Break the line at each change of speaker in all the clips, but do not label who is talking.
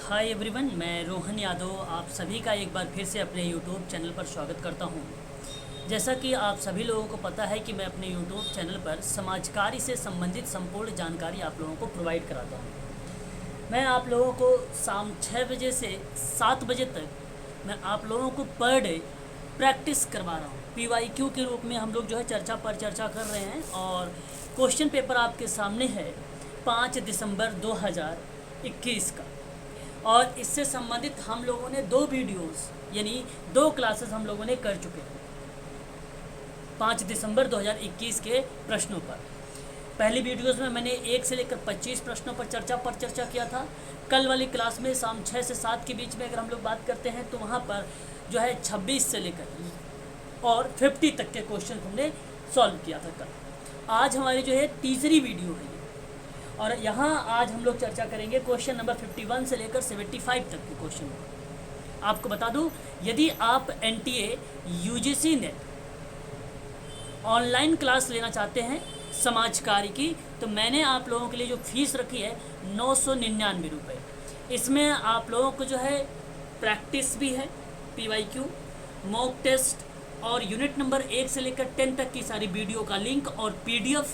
Hi everyone, मैं रोहन यादव आप सभी का एक बार फिर से अपने यूट्यूब चैनल पर स्वागत करता हूं। जैसा कि आप सभी लोगों को पता है कि मैं अपने यूट्यूब चैनल पर समाज कार्य से संबंधित संपूर्ण जानकारी आप लोगों को प्रोवाइड कराता हूं। मैं आप लोगों को शाम 6 बजे से 7 बजे तक मैं आप लोगों को पर डे प्रैक्टिस करवा रहा हूँ। PYQ के रूप में हम लोग जो है चर्चा पर चर्चा कर रहे हैं और क्वेश्चन पेपर आपके सामने है 5 दिसंबर 2021 का। और इससे संबंधित हम लोगों ने 2 वीडियोस यानी 2 क्लासेस हम लोगों ने कर चुके हैं 5 दिसंबर 2021 के प्रश्नों पर। पहली वीडियोस में मैंने 1 से लेकर 25 प्रश्नों पर चर्चा किया था। कल वाली क्लास में शाम 6 से 7 के बीच में अगर हम लोग बात करते हैं तो वहाँ पर जो है 26 से लेकर और 50 तक के क्वेश्चन हमने सॉल्व किया था कल। आज हमारी जो है तीसरी वीडियो है और यहाँ आज हम लोग चर्चा करेंगे क्वेश्चन नंबर 51 से लेकर 75 तक के क्वेश्चन। आपको बता दूँ, यदि आप NTA UGC net online class लेना चाहते हैं समाज कार्य की, तो मैंने आप लोगों के लिए जो फीस रखी है 999 रुपये। इसमें आप लोगों को जो है प्रैक्टिस भी है, PYQ, मॉक टेस्ट और यूनिट नंबर 1 से लेकर 10 तक की सारी वीडियो का लिंक और PDF,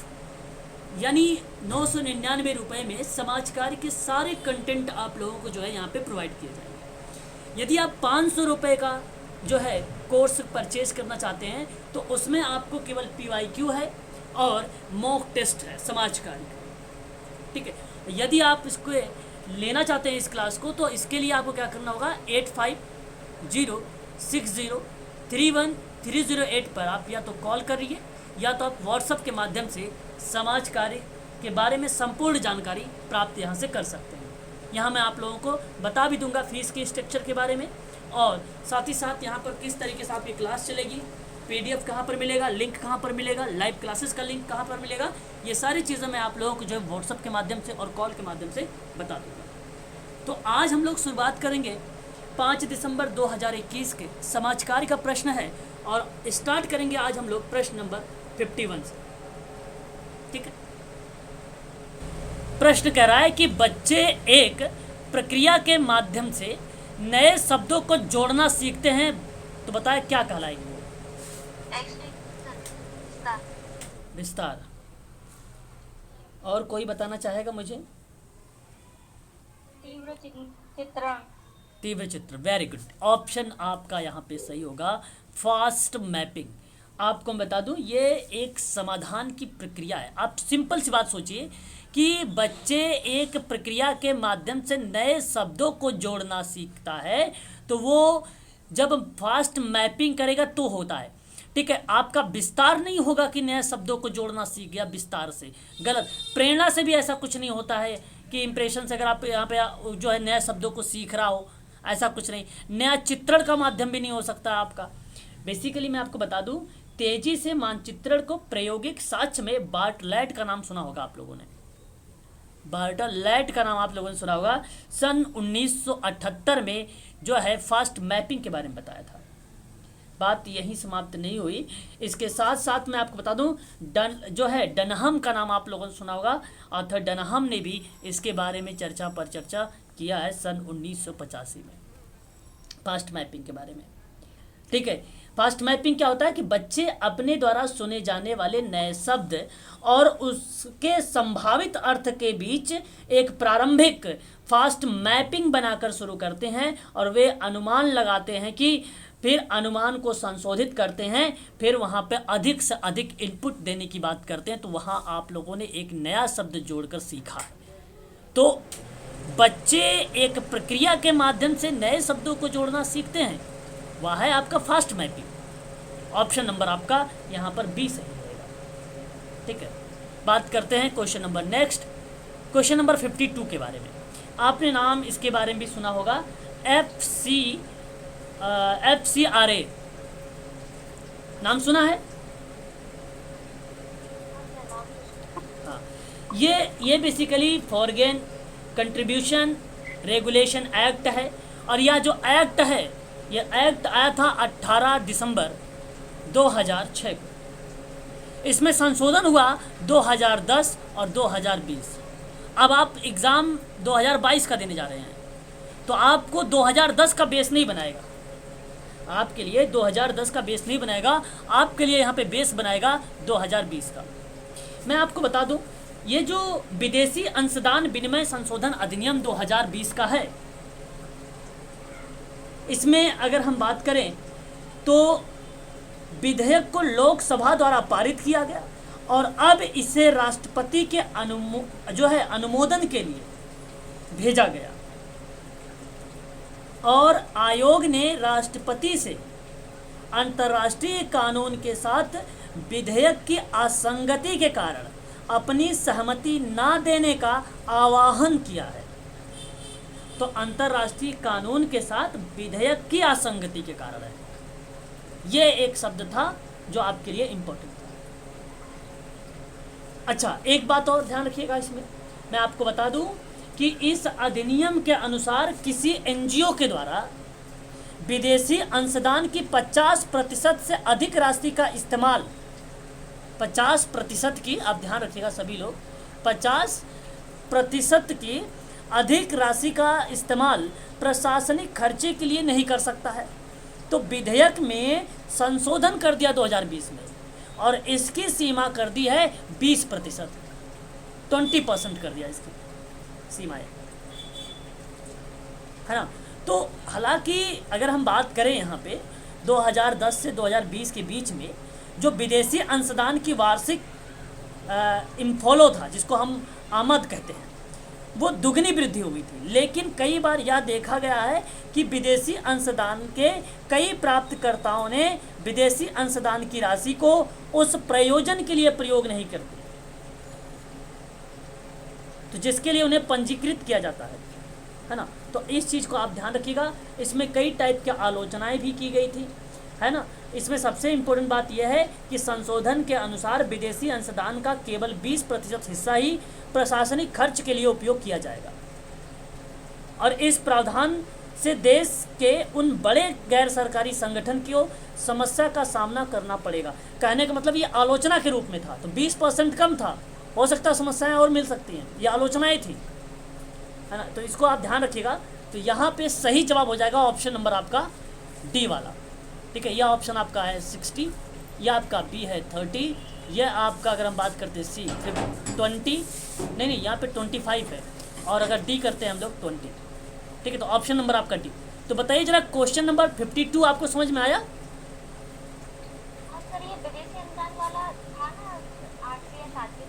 यानी 999 रुपये में समाज कार्य के सारे कंटेंट आप लोगों को जो है यहाँ पे प्रोवाइड किए जाएंगे। यदि आप 500 रुपये का जो है कोर्स परचेज करना चाहते हैं तो उसमें आपको केवल PYQ है और मॉक टेस्ट है समाज कार्य का, ठीक है। यदि आप इसको लेना चाहते हैं इस क्लास को, तो इसके लिए आपको क्या करना होगा, 8506031308 पर आप या तो कॉल करिए या तो आप व्हाट्सएप के माध्यम से समाज कार्य के बारे में संपूर्ण जानकारी प्राप्त यहाँ से कर सकते हैं। यहाँ मैं आप लोगों को बता भी दूंगा फीस के स्ट्रक्चर के बारे में और साथ ही साथ यहाँ पर किस तरीके से आपकी क्लास चलेगी, PDF कहाँ पर मिलेगा, लिंक कहाँ पर मिलेगा, लाइव क्लासेस का लिंक कहाँ पर मिलेगा, ये सारी चीज़ें मैं आप लोगों को जो है व्हाट्सएप के माध्यम से और कॉल के माध्यम से बता दूँगा। तो आज हम लोग शुरुआत करेंगे 5 दिसंबर 2021 के समाज कार्य का प्रश्न है और स्टार्ट करेंगे आज हम लोग प्रश्न नंबर 51 से, ठीक है। प्रश्न कह रहा है कि बच्चे एक प्रक्रिया के माध्यम से नए शब्दों को जोड़ना सीखते हैं, तो बताएं क्या कहलाएगी वो? विस्तार। और कोई बताना चाहेगा मुझे? तीव्र चित्र, वेरी गुड। ऑप्शन आपका यहाँ पे सही होगा, फास्ट मैपिंग। आपको मैं बता दूं, ये एक समाधान की प्रक्रिया है। आप सिंपल सी बात सोचिए कि बच्चे एक प्रक्रिया के माध्यम से नए शब्दों को जोड़ना सीखता है, तो वो जब फास्ट मैपिंग करेगा तो होता है, ठीक है। आपका विस्तार नहीं होगा कि नए शब्दों को जोड़ना सीख गया विस्तार से, गलत। प्रेरणा से भी ऐसा कुछ नहीं होता है कि इंप्रेशन से अगर आप यहाँ पे जो है नए शब्दों को सीख रहा हो, ऐसा कुछ नहीं। नया चित्रण का माध्यम भी नहीं हो सकता आपका। बेसिकली मैं आपको बता दूं, तेजी से मानचित्रण को प्रायोगिक साक्ष्य में बार्टलेट का नाम सुना होगा आप लोगों ने, बार्टलेट का नाम आप लोगों ने सुना होगा। सन 1978 में जो है फास्ट मैपिंग के बारे में बताया था। बात यहीं समाप्त नहीं हुई, इसके साथ साथ मैं आपको बता दूं, डनहम का नाम आप लोगों ने सुना होगा। आर्थर डनहम ने भी इसके बारे में चर्चा पर चर्चा किया है सन 1985 में फास्ट मैपिंग के बारे में, ठीक है। फास्ट मैपिंग क्या होता है कि बच्चे अपने द्वारा सुने जाने वाले नए शब्द और उसके संभावित अर्थ के बीच एक प्रारंभिक फास्ट मैपिंग बनाकर शुरू करते हैं और वे अनुमान लगाते हैं कि फिर अनुमान को संशोधित करते हैं, फिर वहाँ पे अधिक से अधिक इनपुट देने की बात करते हैं। तो वहाँ आप लोगों ने एक नया शब्द जोड़कर सीखा है। तो बच्चे एक प्रक्रिया के माध्यम से नए शब्दों को जोड़ना सीखते हैं, वह है आपका फास्ट मैपिंग। ऑप्शन नंबर आपका यहाँ पर B सही रहेगा, ठीक है। बात करते हैं question number next, question number 52 के बारे में। आपने नाम इसके बारे में भी सुना होगा, FCRA नाम सुना है? हाँ, ये basically foreign contribution regulation act है। और यह जो एक्ट है, ये एक्ट आया था 18 दिसंबर 2006 को। इसमें संशोधन हुआ 2010 और 2020। अब आप एग्ज़ाम 2022 का देने जा रहे हैं, तो आपको 2010 का बेस नहीं बनाएगा, आपके लिए 2010 का बेस नहीं बनाएगा, आपके लिए यहाँ पे बेस बनाएगा 2020 का। मैं आपको बता दूं, ये जो विदेशी अंशदान विनिमय संशोधन अधिनियम 2020 का है, इसमें अगर हम बात करें तो विधेयक को लोकसभा द्वारा पारित किया गया और अब इसे राष्ट्रपति के अनुमोदन के लिए भेजा गया और आयोग ने राष्ट्रपति से अंतर्राष्ट्रीय कानून के साथ विधेयक की असंगति के कारण अपनी सहमति ना देने का आह्वान किया है। तो अंतर्राष्ट्रीय कानून के साथ विधेयक की असंगति के कारण है, ये एक शब्द था जो आपके लिए इंपॉर्टेंट था। अच्छा, एक बात और ध्यान रखिएगा, इसमें मैं आपको बता दूं कि इस अधिनियम के अनुसार किसी एनजीओ के द्वारा विदेशी अंशदान की 50% से अधिक राशि का इस्तेमाल, 50% की, आप ध्यान रखिएगा सभी लोग, 50% की अधिक राशि का इस्तेमाल प्रशासनिक खर्चे के लिए नहीं कर सकता है। तो विधेयक में संशोधन कर दिया 2020 में और इसकी सीमा कर दी है 20%, 20% कर दिया इसकी सीमाएं, है ना। तो हालांकि अगर हम बात करें यहाँ पे 2010 से 2020 के बीच में जो विदेशी अंशदान की वार्षिक इन्फ्लो था, जिसको हम आमद कहते हैं, वो दुगनी वृद्धि हुई थी। लेकिन कई बार यह देखा गया है कि विदेशी अंशदान के कई प्राप्तकर्ताओं ने विदेशी अंशदान की राशि को उस प्रयोजन के लिए प्रयोग नहीं करते, तो जिसके लिए उन्हें पंजीकृत किया जाता है ना। तो इस चीज़ को आप ध्यान रखिएगा। इसमें कई टाइप की आलोचनाएं भी की गई थी, है ना। इसमें सबसे इम्पोर्टेंट बात यह है कि संशोधन के अनुसार विदेशी अंशदान का केवल 20% हिस्सा ही प्रशासनिक खर्च के लिए उपयोग किया जाएगा और इस प्रावधान से देश के उन बड़े गैर सरकारी संगठन की समस्या का सामना करना पड़ेगा। कहने का मतलब ये आलोचना के रूप में था, तो 20% कम था, हो सकता है समस्याएं और मिल सकती हैं, ये आलोचनाएं थी, है ना। तो इसको आप ध्यान रखिएगा। तो यहाँ पे सही जवाब हो जाएगा ऑप्शन नंबर आपका डी वाला, ठीक है। यह ऑप्शन आपका है 60, यह आपका बी है 30, यह आपका अगर हम बात करते हैं सी 20, नहीं यहाँ पे 25 है, और अगर डी करते हैं हम लोग 20, ठीक है। तो ऑप्शन नंबर आपका डी। तो बताइए जरा, क्वेश्चन नंबर 52 आपको समझ में आया?
सर, ये विदेशी अनुदान वाला था ना 8वीं या 7वीं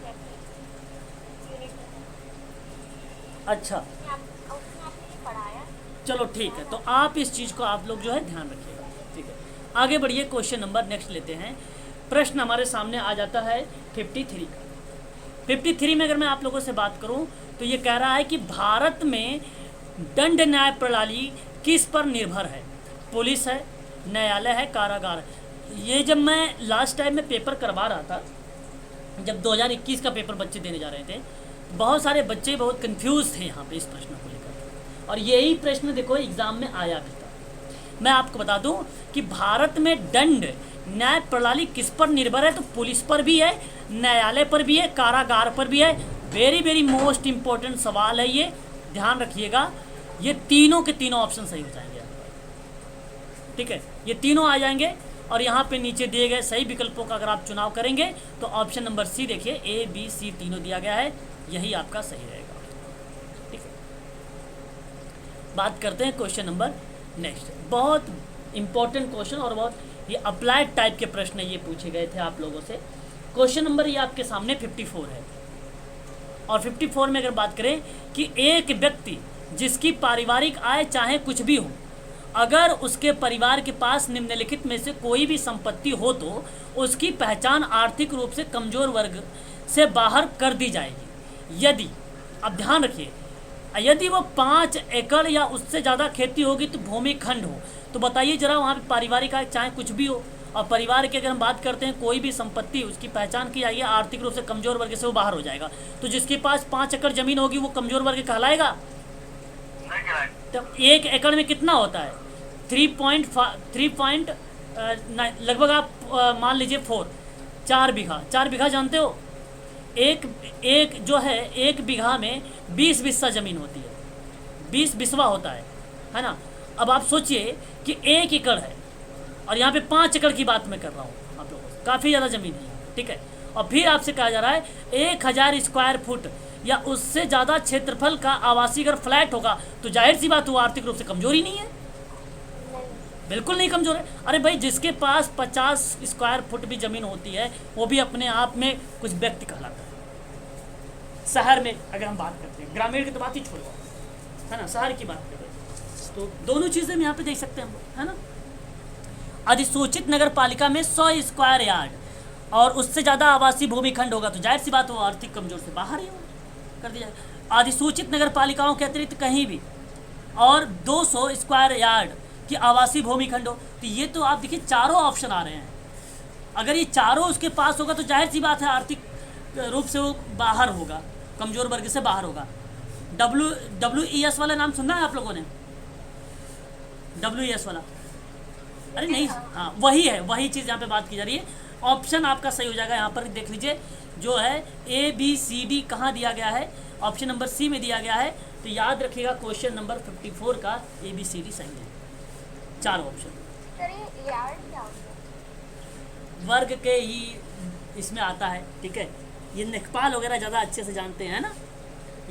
यूनिट में।
अच्छा,
उसमें आपने ये पढ़ाया।
चलो ठीक है। तो आप इस चीज़ को आप लोग जो है ध्यान रखिएगा, ठीक है। आगे बढ़िए, क्वेश्चन नंबर नेक्स्ट लेते हैं। प्रश्न हमारे सामने आ जाता है 53 का। 53 में अगर मैं आप लोगों से बात करूं तो ये कह रहा है कि भारत में दंड न्याय प्रणाली किस पर निर्भर है? पुलिस है, न्यायालय है, कारागार है। ये जब मैं लास्ट टाइम में पेपर करवा रहा था, जब 2021 का पेपर बच्चे देने जा रहे थे, बहुत सारे बच्चे बहुत कंफ्यूज थे यहाँ पे इस प्रश्न को लेकर, और यही प्रश्न देखो एग्जाम में आया भी था। मैं आपको बता दूं कि भारत में दंड न्याय प्रणाली किस पर निर्भर है, तो पुलिस पर भी है, न्यायालय पर भी है, कारागार पर भी है। वेरी वेरी मोस्ट इंपॉर्टेंट सवाल है ये, ध्यान रखिएगा। ये तीनों के तीनों ऑप्शन सही हो जाएंगे, ठीक है। ये तीनों आ जाएंगे और यहाँ पे नीचे दिए गए सही विकल्पों का अगर आप चुनाव करेंगे तो ऑप्शन नंबर सी देखिए, ए बी सी तीनों दिया गया है, यही आपका सही रहेगा, ठीक है। बात करते हैं क्वेश्चन नंबर नेक्स्ट। बहुत इंपॉर्टेंट क्वेश्चन और बहुत ये अप्लाइड टाइप के प्रश्न ये पूछे गए थे आप लोगों से। क्वेश्चन नंबर ये आपके सामने 54 है, और 54 में अगर बात करें कि एक व्यक्ति जिसकी पारिवारिक आय चाहे कुछ भी हो, अगर उसके परिवार के पास निम्नलिखित में से कोई भी संपत्ति हो तो उसकी पहचान आर्थिक रूप से कमजोर वर्ग से बाहर कर दी जाएगी यदि, अब ध्यान रखिए, यदि वो 5 एकड़ या उससे ज़्यादा खेती होगी तो भूमि खंड हो। तो बताइए जरा, वहाँ पे पारिवारिक आय चाहे कुछ भी हो और परिवार की अगर हम बात करते हैं कोई भी संपत्ति, उसकी पहचान की जाएगी आर्थिक रूप से कमजोर वर्ग से वो बाहर हो जाएगा। तो जिसके पास 5 एकड़ जमीन होगी वो कमजोर वर्ग कहलाएगा? तो 1 एकड़ में कितना होता है? 3 लगभग आप मान लीजिए 4 बीघा। 4 बीघा जानते हो? एक जो है 1 बीघा में 20 बिस्सा जमीन होती है, 20 बिस्वा होता है। है ना। अब आप सोचिए कि 1 एकड़ है और यहाँ पे 5 एकड़ की बात मैं कर रहा हूँ आप लोगों से, काफ़ी ज़्यादा ज़मीन है, ठीक है। और फिर आपसे कहा जा रहा है 1000 स्क्वायर फुट या उससे ज़्यादा क्षेत्रफल का आवासीय अगर फ्लैट होगा तो जाहिर सी बात, वो आर्थिक रूप से कमजोर ही नहीं है,
नहीं।
बिल्कुल नहीं कमजोर है। अरे भाई, जिसके पास 50 स्क्वायर फुट भी ज़मीन होती है वो भी अपने आप में कुछ व्यक्ति कहलाता है। शहर में अगर हम बात करते हैं, ग्रामीण की तो बात ही छोड़ो, है ना, शहर की बात करें तो दोनों चीज़ें हम यहाँ पे देख सकते हैं हम लोग, है ना। अधिसूचित नगर पालिका में 100 स्क्वायर यार्ड और उससे ज़्यादा आवासीय भूमिखंड होगा तो जाहिर सी बात, वो आर्थिक कमजोर से बाहर ही होगा, कर दिया जाए। अधिसूचित नगर पालिकाओं के अतिरिक्त कहीं भी और 200 स्क्वायर यार्ड की आवासीय भूमिखंड हो, तो ये तो आप देखिए चारों ऑप्शन आ रहे हैं। अगर ये चारों उसके पास होगा तो जाहिर सी बात है आर्थिक रूप से वो बाहर होगा, कमजोर वर्ग से बाहर होगा। WES वाला नाम सुना है आप लोगों ने? WES वाला, अरे नहीं, हाँ वही है, वही चीज़ यहाँ पे बात की जा रही है। ऑप्शन आपका सही हो जाएगा, यहाँ पर देख लीजिए जो है ABCD कहाँ दिया गया है, ऑप्शन नंबर C में दिया गया है। तो याद रखिएगा क्वेश्चन नंबर 54 का ABCD सही है, चार ऑप्शन।
सर ये यार्ड क्या होता है?
वर्ग के ही इसमें आता है, ठीक है। ये लेखपाल वगैरह ज़्यादा अच्छे से जानते हैं ना,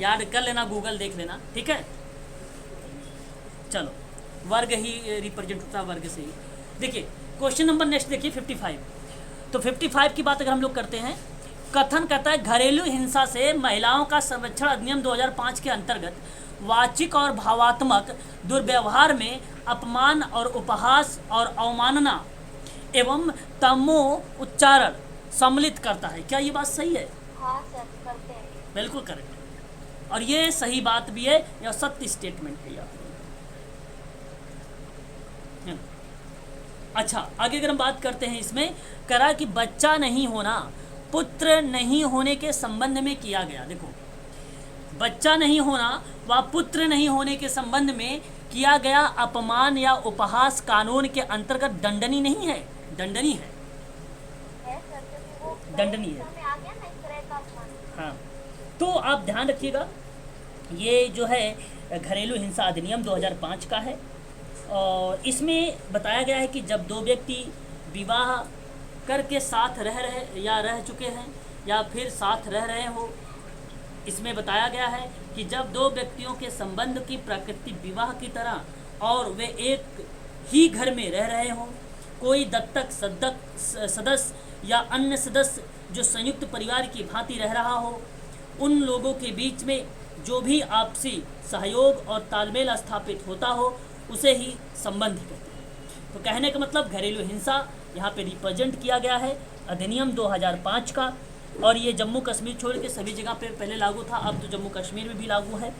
याद कर लेना, गूगल देख लेना, ठीक है। चलो, वर्ग ही रिप्रेजेंट होता है, वर्ग से ही। देखिए क्वेश्चन नंबर नेक्स्ट देखिए 55। तो 55 की बात अगर हम लोग करते हैं, कथन कहता है घरेलू हिंसा से महिलाओं का संरक्षण अधिनियम 2005 के अंतर्गत वाचिक और भावात्मक दुर्व्यवहार में अपमान और उपहास और अवमानना एवं तमो उच्चारण सम्मिलित करता है। क्या ये बात सही है?
हाँ सर, करते हैं।
बिल्कुल करेक्ट, और ये सही बात भी है, यह सत्य स्टेटमेंट है यार। अच्छा, आगे अगर हम बात करते हैं, इसमें करा कि बच्चा नहीं होना पुत्र नहीं होने के संबंध में किया गया। देखो, बच्चा नहीं होना व पुत्र नहीं होने के संबंध में किया गया अपमान या उपहास कानून के अंतर्गत दंडनीय नहीं है, दंडनीय है,
सर, क्योंकि वो
दंडनीय है।
में आ गया ना इस तरह का अपमान।
हाँ, तो आप ध्यान रखिएगा, ये जो है घरेलू हिंसा अधिनियम 2005 का है और इसमें बताया गया है कि जब दो व्यक्ति विवाह करके साथ रह चुके हैं या फिर साथ रह रहे हो, इसमें बताया गया है कि जब दो व्यक्तियों के संबंध की प्रकृति विवाह की तरह और वे एक ही घर में रह रहे हों, कोई दत्तक सदस्य या अन्य सदस्य जो संयुक्त परिवार की भांति रह रहा हो, उन लोगों के बीच में जो भी आपसी सहयोग और तालमेल स्थापित होता हो उसे ही संबंध कहते हैं। तो कहने का मतलब घरेलू हिंसा यहाँ पे रिप्रेजेंट किया गया है अधिनियम 2005 का, और ये जम्मू कश्मीर छोड़ के सभी जगह पे पहले लागू था, अब तो जम्मू कश्मीर में भी लागू है।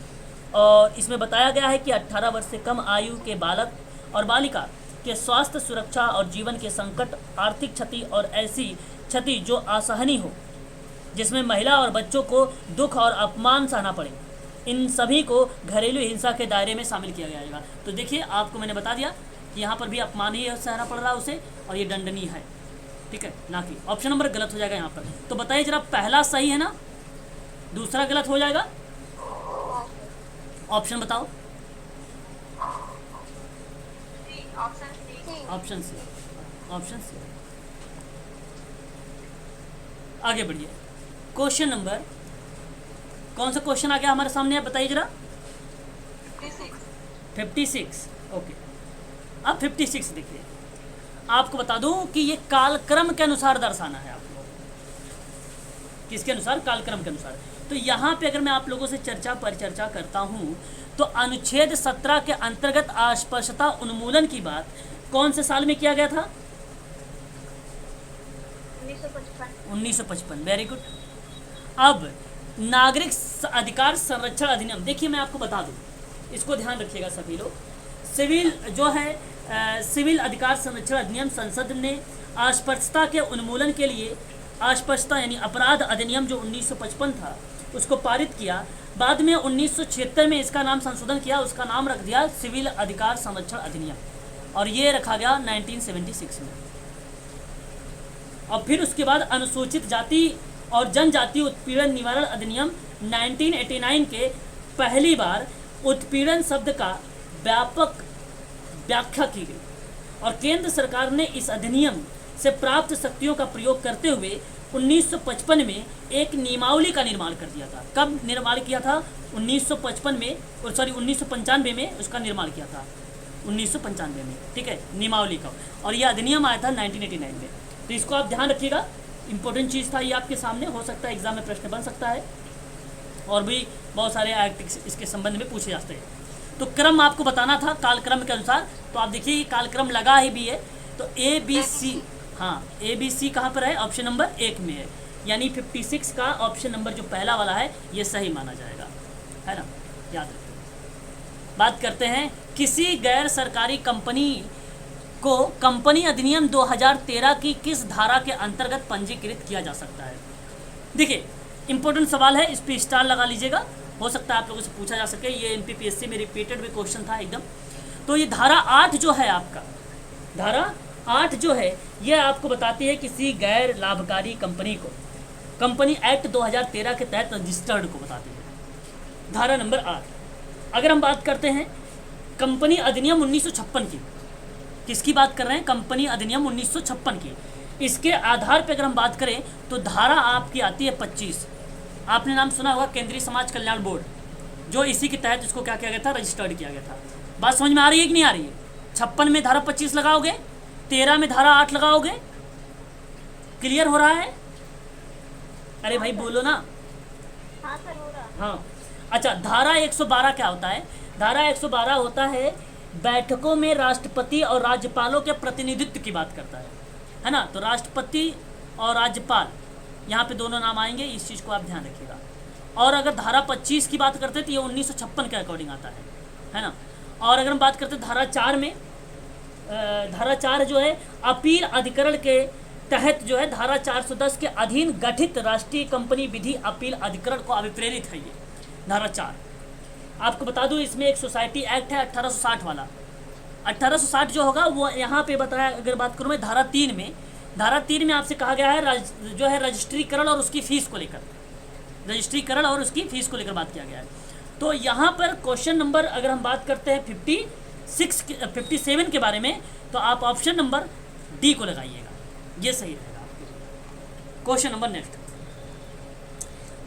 और इसमें बताया गया है कि 18 वर्ष से कम आयु के बालक और बालिका के स्वास्थ्य, सुरक्षा और जीवन के संकट, आर्थिक क्षति और ऐसी क्षति जो असहनीय हो, जिसमें महिला और बच्चों को दुख और अपमान सहना पड़े, इन सभी को घरेलू हिंसा के दायरे में शामिल किया जाएगा। तो देखिए, आपको मैंने बता दिया कि यहाँ पर भी अपमान ही सहना पड़ रहा है उसे, और ये दंडनीय है, ठीक है, ना कि ऑप्शन नंबर गलत हो जाएगा यहाँ पर। तो बताइए जरा, पहला सही है ना, दूसरा गलत हो जाएगा? ऑप्शन बताओ। Option C, option C. आगे बढ़िए, क्वेश्चन नंबर, कौन सा क्वेश्चन आ गया हमारे सामने, आप बताइए जरा। 56। ओके, अब 56 देखिए, आपको बता दूं कि ये कालक्रम के अनुसार दर्शाना है आप लोगों को। किसके अनुसार? कालक्रम के अनुसार। तो यहाँ पे अगर मैं आप लोगों से परिचर्चा करता हूँ, तो अनुच्छेद 17 के अंतर्गत अस्पृश्यता उन्मूलन की बात कौन से साल में किया गया था? 1955। Very good. अब नागरिक अधिकार संरक्षण अधिनियम, देखिए मैं आपको बता दूं, इसको ध्यान रखिएगा सभी लोग। सिविल जो है सिविल अधिकार संरक्षण अधिनियम, संसद ने अस्पृश्यता के उन्मूलन के लिए अस्पृश्यता यानी अपराध अधिनियम जो 1955 था उसको पारित किया। बाद में 1976 में इसका नाम संशोधन किया, उसका नाम रख दिया सिविल अधिकार संरक्षण अधिनियम, और ये रखा गया 1976 में। और फिर उसके बाद अनुसूचित जाति और जनजाति उत्पीड़न निवारण अधिनियम 1989 के पहली बार उत्पीड़न शब्द का व्यापक व्याख्या की गई और केंद्र सरकार ने इस अधिनियम से प्राप्त शक्तियों का प्रयोग करते हुए 1955 में एक नियमावली का निर्माण कर दिया था। कब निर्माण किया था? 1955 में, और सॉरी 1995 में उसका निर्माण किया था, 1995 में, ठीक है, नियमावली का। और यह अधिनियम आया था 1989 में। तो इसको आप ध्यान रखिएगा, इंपॉर्टेंट चीज़ था ये आपके सामने, हो सकता है एग्जाम में प्रश्न बन सकता है और भी बहुत सारे एक्ट इसके संबंध में पूछे जाते हैं। तो क्रम आपको बताना था कालक्रम के अनुसार, तो आप देखिए ये कालक्रम लगा ही भी है। तो ABC, हाँ ABC कहाँ पर है? ऑप्शन नंबर 1 में है, यानी 56 का ऑप्शन नंबर जो पहला वाला है ये सही माना जाएगा, है ना, याद रखिए। बात करते हैं किसी गैर सरकारी कंपनी को कंपनी अधिनियम 2013 की किस धारा के अंतर्गत पंजीकृत किया जा सकता है? देखिए इंपॉर्टेंट सवाल है, इस पर स्टार लगा लीजिएगा, हो सकता है आप लोगों से पूछा जा सके, ये MPPSC में रिपीटेड भी क्वेश्चन था एकदम। तो ये धारा 8 जो है आपका, धारा 8 जो है ये आपको बताती है किसी गैर लाभकारी कंपनी को कंपनी एक्ट 2013 के तहत रजिस्टर्ड को बताती है, धारा नंबर 8। अगर हम बात करते हैं कंपनी अधिनियम 1956 की, किसकी बात कर रहे हैं? कंपनी अधिनियम 1956 की। इसके आधार पर अगर हम बात करें तो धारा आपकी आती है 25। आपने नाम सुना होगा केंद्रीय समाज कल्याण बोर्ड, जो इसी के तहत इसको क्या किया गया था? रजिस्टर्ड किया गया था। बात समझ में आ रही है कि नहीं आ रही है? 56 में धारा 25 लगाओगे, 13 में धारा 8 लगाओगे, क्लियर हो रहा है? अरे भाई बोलो ना।
हाँ सर, हो रहा।
हाँ अच्छा, धारा 112 क्या होता है? धारा 112 होता है बैठकों में राष्ट्रपति और राज्यपालों के प्रतिनिधित्व की बात करता है ना। तो राष्ट्रपति और राज्यपाल यहाँ पे दोनों नाम आएंगे, इस चीज़ को आप ध्यान रखिएगा। और अगर धारा 25 की बात करते हैं तो ये 1956 के अकॉर्डिंग आता है ना। और अगर हम बात करते हैं धारा 4 में, धारा 4 जो है अपील अधिकरण के तहत जो है धारा 410 के अधीन गठित राष्ट्रीय कंपनी विधि अपील अधिकरण को अभिप्रेरित है ये धारा 4। आपको बता दूं इसमें एक सोसाइटी एक्ट है 1860 वाला, 1860 जो होगा वो यहाँ पे बताया। अगर बात करूँ मैं धारा 3 में, धारा 3 में आपसे कहा गया है जो है रजिस्ट्रीकरण और उसकी फीस को लेकर, रजिस्ट्रीकरण और उसकी फीस को लेकर बात किया गया है। तो यहाँ पर क्वेश्चन नंबर अगर हम बात करते हैं 57 के बारे में, तो आप ऑप्शन नंबर डी को लगाइएगा, ये सही रहेगा आपके लिए। क्वेश्चन नंबर नेक्स्ट,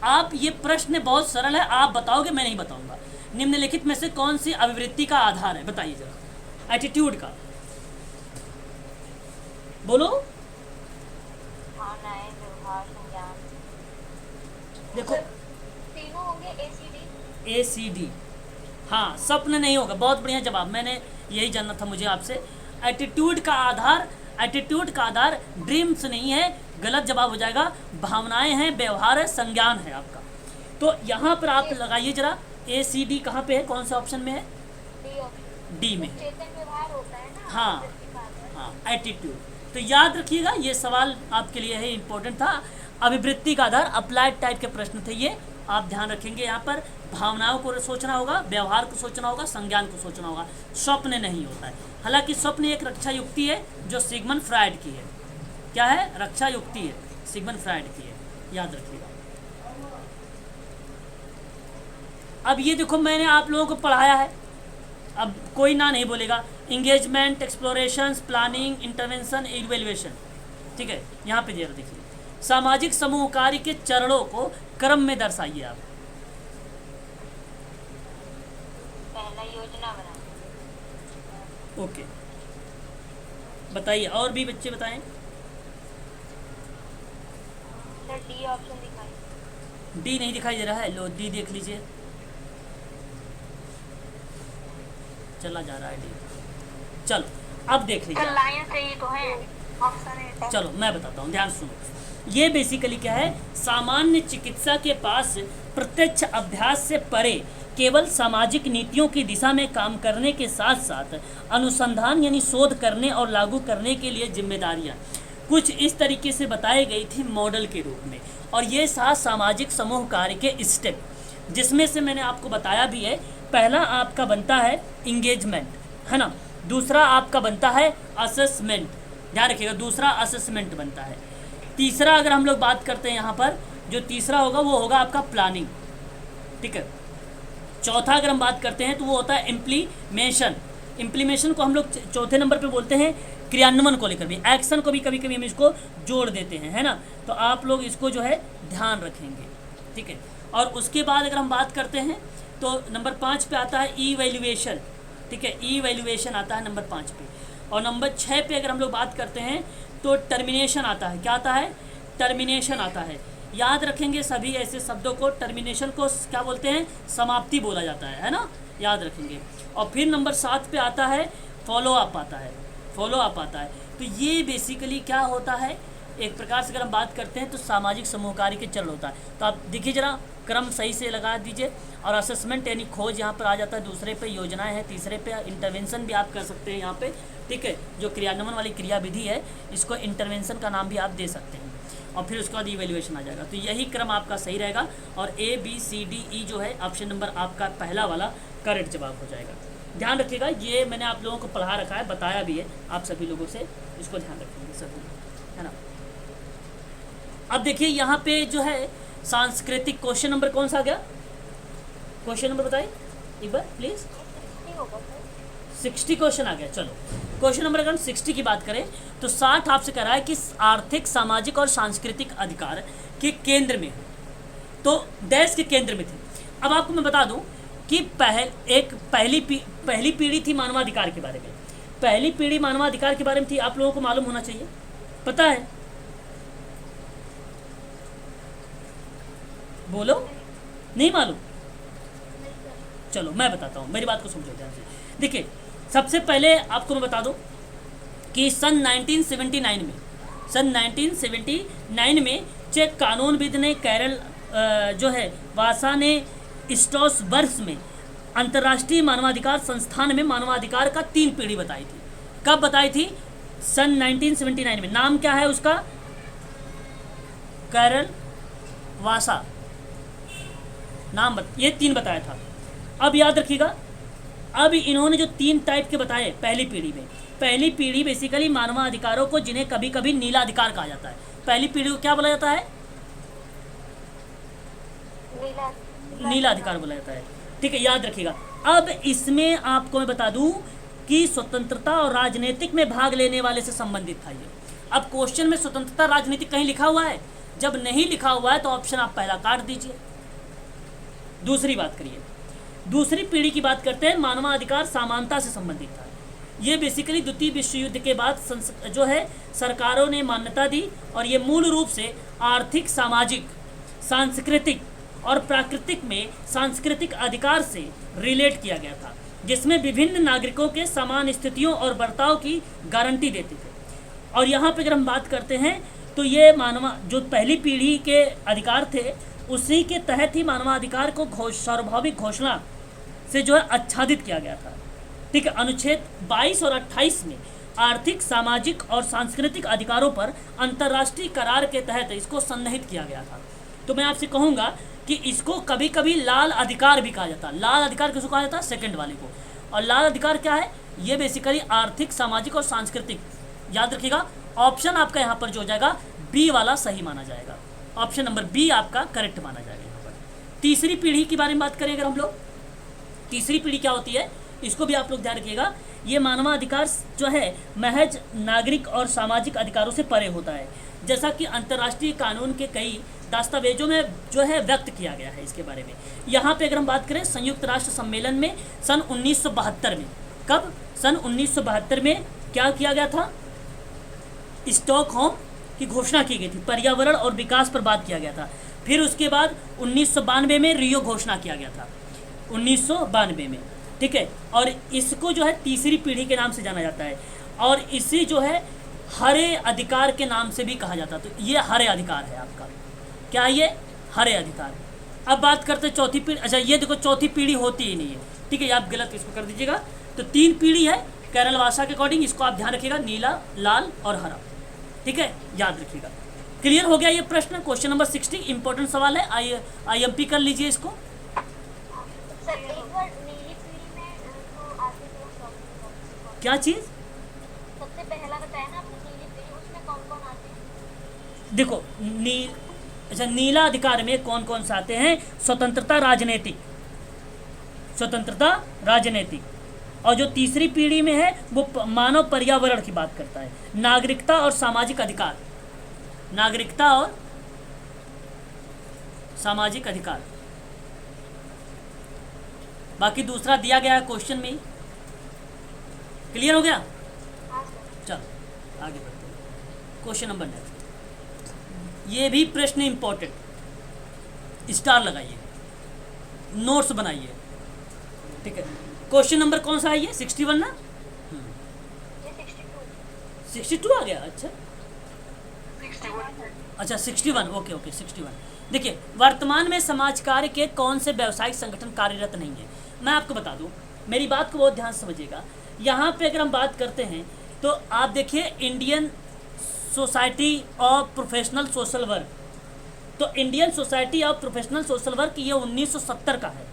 आप ये प्रश्न बहुत सरल है, आप बताओगे मैं नहीं बताऊंगा। निम्नलिखित में से कौन सी अभिवृत्ति का आधार है? बताइए जरा। एटीट्यूड का बोलो।
भावनाएं, व्यवहार, संज्ञान।
देखो
तीनों होंगे ACD।
ACD, हाँ स्वप्न नहीं होगा। बहुत बढ़िया जवाब, मैंने यही जानना था मुझे आपसे। एटीट्यूड का आधार, एटीट्यूड का आधार ड्रीम्स नहीं है, गलत जवाब हो जाएगा। भावनाएं हैं, व्यवहार है, संज्ञान है आपका। तो यहाँ पर आप लगाइए जरा ACD कहाँ पे है, कौन से ऑप्शन में है? डी में।
चेतन व्यवहार होता है ना।
हाँ हाँ, एटीट्यूड। तो याद रखिएगा ये सवाल आपके लिए है, इंपॉर्टेंट था। अभिवृत्ति का आधार अप्लाइड टाइप के प्रश्न थे ये, आप ध्यान रखेंगे। यहाँ पर भावनाओं को सोचना होगा, व्यवहार को सोचना होगा, संज्ञान को सोचना होगा, स्वप्न नहीं होता है। हालांकि स्वप्न एक रक्षा युक्ति है जो सिगमंड फ्रायड की है। क्या है? रक्षा युक्ति है, सिगमंड फ्रायड की है, याद रखिएगा। अब ये देखो मैंने आप लोगों को पढ़ाया है, अब कोई ना नहीं बोलेगा। Engagement, exploration, planning, intervention, evaluation, ठीक है। यहाँ पे जरा देखिए, सामाजिक समूह कार्य के चरणों को क्रम में दर्शाइए आप।
पहला योजना बनाना।
ओके, बताइए और भी बच्चे बताएं।
सर डी ऑप्शन दिखाइए।
डी नहीं दिखाई दे रहा है, लो डी देख लीजिए, चला जा रहा है डी। चलो अब देख लीजिए,
लाइन से ही तो है ऑप्शन है।
चलो मैं बताता हूँ, ध्यान सुनो। ये बेसिकली क्या है, सामान्य चिकित्सा के पास प्रत्यक्ष अभ्यास से परे केवल सामाजिक नीतियों की दिशा में काम करने के साथ साथ अनुसंधान यानी शोध करने और लागू करने के लिए जिम्मेदारियां कुछ इस तरीके से बताई गई थी मॉडल के रूप में। और ये सामाजिक समूह कार्य के स्टेप, जिसमें से मैंने आपको बताया भी है। पहला आपका बनता है इंगेजमेंट, है ना। दूसरा आपका बनता है असेसमेंट, ध्यान रखिएगा, दूसरा असेसमेंट बनता है। तीसरा अगर हम लोग बात करते हैं यहाँ पर, जो तीसरा होगा वो होगा आपका प्लानिंग, ठीक है। चौथा अगर हम बात करते हैं तो वो होता है इम्प्लीमेशन। इम्प्लीमेशन को हम लोग चौथे नंबर पे बोलते हैं क्रियान्वयन को लेकर भी, एक्शन को भी कभी कभी हम इसको जोड़ देते हैं, है ना। तो आप लोग इसको जो है ध्यान रखेंगे, ठीक है। और उसके बाद अगर हम बात करते हैं तो नंबर 5 पे आता है ईवैल्यूएशन, ठीक है, ईवैल्यूएशन आता है नंबर 5 पे। और नंबर 6 पे अगर हम लोग बात करते हैं तो टर्मिनेशन आता है। क्या आता है? टर्मिनेशन आता है। याद रखेंगे सभी ऐसे शब्दों को, टर्मिनेशन को क्या बोलते हैं? समाप्ति बोला जाता है ना, याद रखेंगे। और फिर नंबर 7 पे आता है फॉलो अप आता है, फॉलो अप आता है। तो ये बेसिकली क्या होता है, एक प्रकार से अगर हम बात करते हैं तो सामाजिक समूह कार्य के चरण होता है। तो आप देखिए जरा, क्रम सही से लगा दीजिए। और असेसमेंट यानी खोज यहाँ पर आ जाता है, दूसरे पे योजनाएं हैं, तीसरे पे इंटरवेंशन भी आप कर सकते हैं यहाँ पे, ठीक है। जो क्रियान्वयन वाली क्रिया विधि है इसको इंटरवेंशन का नाम भी आप दे सकते हैं। और फिर उसके बाद इवैल्यूएशन आ जाएगा। तो यही क्रम आपका सही रहेगा। और ABCDE जो है ऑप्शन नंबर आपका पहला वाला करेक्ट जवाब हो जाएगा। ध्यान रखिएगा, ये मैंने आप लोगों को पढ़ा रखा है, बताया भी है आप सभी लोगों से, इसको ध्यान रखेंगे सभी, है ना। अब देखिए यहाँ पे जो है सांस्कृतिक क्वेश्चन नंबर कौन सा आ गया? क्वेश्चन नंबर बताइए एक बार प्लीज। 60 क्वेश्चन आ गया। चलो क्वेश्चन नंबर अगर हम 60 की बात करें तो 60 आपसे कह रहा है कि आर्थिक, सामाजिक और सांस्कृतिक अधिकार के केंद्र में, तो देश के केंद्र में थे। अब आपको मैं बता दूं कि पहली पीढ़ी थी मानवाधिकार के बारे में। पहली पीढ़ी मानवाधिकार के बारे में थी, आप लोगों को मालूम होना चाहिए, पता है? बोलो, नहीं मालूम? चलो मैं बताता हूँ, मेरी बात को समझो ध्यान से। देखिए सबसे पहले आपको मैं बता दूं कि सन 1979 में चेक कानूनविद ने कैरल जो है वासा ने स्टॉस वर्ष में अंतर्राष्ट्रीय मानवाधिकार संस्थान में मानवाधिकार का 3 पीढ़ी बताई थी। कब बताई थी? सन 1979 में। नाम क्या है उसका? कैरल वासा नाम ये 3 बताया था। अब याद रखिएगा, अब इन्होंने जो 3 टाइप के बताए पहली पीढ़ी में, पहली पीढ़ी बेसिकली मानवाधिकारों को, जिन्हें कभी कभी नीला अधिकार कहा जाता है, पहली पीढ़ी को क्या बोला जाता है? नीला अधिकार बोला जाता है, ठीक है, याद रखिएगा। अब इसमें आपको मैं बता दूं कि स्वतंत्रता और राजनीतिक में भाग लेने वाले से संबंधित था ये। अब क्वेश्चन में स्वतंत्रता राजनीतिक कहीं लिखा हुआ है? जब नहीं लिखा हुआ है तो ऑप्शन आप पहला काट दीजिए। दूसरी बात करिए, दूसरी पीढ़ी की बात करते हैं, मानवाधिकार समानता से संबंधित था। ये बेसिकली द्वितीय विश्व युद्ध के बाद जो है सरकारों ने मान्यता दी, और ये मूल रूप से आर्थिक, सामाजिक, सांस्कृतिक और प्राकृतिक में सांस्कृतिक अधिकार से रिलेट किया गया था, जिसमें विभिन्न नागरिकों के समान स्थितियों और बर्ताव की गारंटी देते थे। और यहाँ पे अगर हम बात करते हैं तो ये जो पहली पीढ़ी के अधिकार थे, उसी के तहत ही मानवाधिकार को सार्वभौमिक घोषणा से जो है आच्छादित किया गया था, ठीक है। अनुच्छेद 22 और 28 में आर्थिक, सामाजिक और सांस्कृतिक अधिकारों पर अंतर्राष्ट्रीय करार के तहत इसको सन्निहित किया गया था। तो मैं आपसे कहूँगा कि इसको कभी कभी लाल अधिकार भी कहा जाता है। लाल अधिकार किसको कहा जाता है? सेकंड वाले को। और लाल अधिकार क्या है? ये बेसिकली आर्थिक, सामाजिक और सांस्कृतिक, याद रखिएगा। ऑप्शन आपका यहाँ पर जो हो जाएगा बी वाला सही माना जाएगा, ऑप्शन नंबर बी आपका करेक्ट माना जाएगा यहाँ पर। तीसरी पीढ़ी की बारे में बात करें अगर हम लोग, तीसरी पीढ़ी क्या होती है इसको भी आप लोग ध्यान रखिएगा। ये मानवाधिकार जो है महज नागरिक और सामाजिक अधिकारों से परे होता है, जैसा कि अंतर्राष्ट्रीय कानून के कई दस्तावेजों में जो है व्यक्त किया गया है इसके बारे में। यहाँ पे अगर हम बात करें संयुक्त राष्ट्र सम्मेलन में सन 1972 में, कब? सन 1972 में क्या किया गया था? स्टॉकहोम की घोषणा की गई थी, पर्यावरण और विकास पर बात किया गया था। फिर उसके बाद 1992 में रियो घोषणा किया गया था, 1992 में, ठीक है। और इसको जो है तीसरी पीढ़ी के नाम से जाना जाता है, और इसी जो है हरे अधिकार के नाम से भी कहा जाता है। तो ये हरे अधिकार है आपका, क्या है ये? हरे अधिकार। अब बात करते हैं चौथी पीढ़ी। अच्छा ये देखो, चौथी पीढ़ी होती ही नहीं है, ठीक है, आप गलत इसको कर दीजिएगा। तो 3 पीढ़ी है केरल वासा के अकॉर्डिंग, इसको आप ध्यान रखिएगा, नीला, लाल और हरा, ठीक है, याद रखिएगा। क्लियर हो गया ये प्रश्न? क्वेश्चन नंबर 60 इंपॉर्टेंट सवाल है, IMP कर लीजिए इसको। क्या चीज?
सबसे पहला बताया ना आपने, नीली पीढ़ी, उसमें कौन कौन आते हैं?
देखो अच्छा नीला अधिकार में कौन कौन से आते हैं? स्वतंत्रता, राजनीतिक, स्वतंत्रता, राजनीतिक। और जो तीसरी पीढ़ी में है वो मानव पर्यावरण की बात करता है, नागरिकता और सामाजिक अधिकार, नागरिकता और सामाजिक अधिकार। बाकी दूसरा दिया गया है क्वेश्चन में ही। क्लियर हो गया?
हाँ सर।
चलो आगे बढ़ते हैं। क्वेश्चन नंबर नेक्स्ट, ये भी प्रश्न इंपॉर्टेंट, स्टार लगाइए, नोट्स बनाइए, ठीक है। क्वेश्चन नंबर कौन सा है ये? 61 ना?
ये 62।
62 आ गया, अच्छा
61
अच्छा 61, ओके ओके 61। देखिए, वर्तमान में समाज कार्य के कौन से व्यावसायिक संगठन कार्यरत नहीं है। मैं आपको बता दूं, मेरी बात को बहुत ध्यान से समझिएगा। यहाँ पे अगर हम बात करते हैं तो आप देखिए, Indian Society of Professional Social Work, तो Indian Society of Professional Social Work ये 1970 का है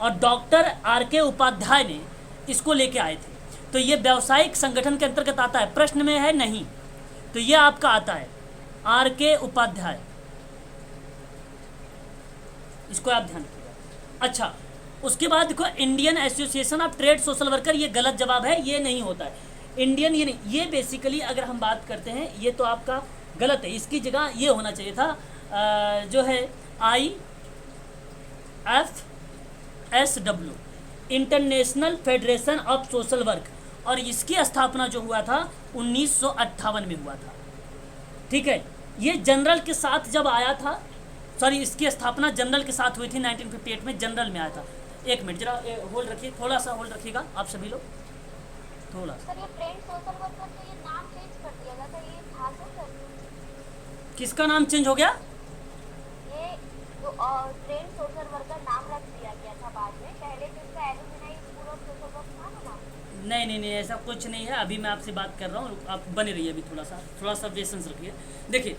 और डॉक्टर RK उपाध्याय ने इसको लेके आए थे। तो ये व्यावसायिक संगठन के अंतर्गत आता है? प्रश्न में है नहीं, तो ये आपका आता है RK उपाध्याय, इसको आप ध्यान रखिएगा। अच्छा, उसके बाद देखो, Indian association of trade social worker, ये गलत जवाब है, ये नहीं होता है इंडियन, ये नहीं, ये बेसिकली अगर हम बात करते हैं ये तो आपका गलत है, इसकी जगह ये होना चाहिए था जो है IFSW, international federation of social work, और इसकी स्थापना जो हुआ था 1958 में हुआ था, ठीक है। ये जनरल के साथ जब आया था, सॉरी, इसकी स्थापना जनरल के साथ हुई थी 1958 में, जनरल में आया था। एक मिनट जरा होल्ड रखिए, थोड़ा सा होल्ड रखिएगा आप सभी लोग, थोड़ा सा।
सर ये ट्रेंड सोशल वर्कर तो ये नाम चेंज कर दिया गया था, ये था सर।
किसका नाम चेंज हो गया?
ये जो ट्रेंड सोशल वर्कर नाम रख दिया गया था बाद में, पहले तो इसका alumni school of social work था ना नाम।
नहीं नहीं नहीं, ऐसा कुछ नहीं है, अभी मैं आपसे बात कर रहा हूँ, आप बने रहिए अभी, थोड़ा सा पेशेंस रखिए। देखिए,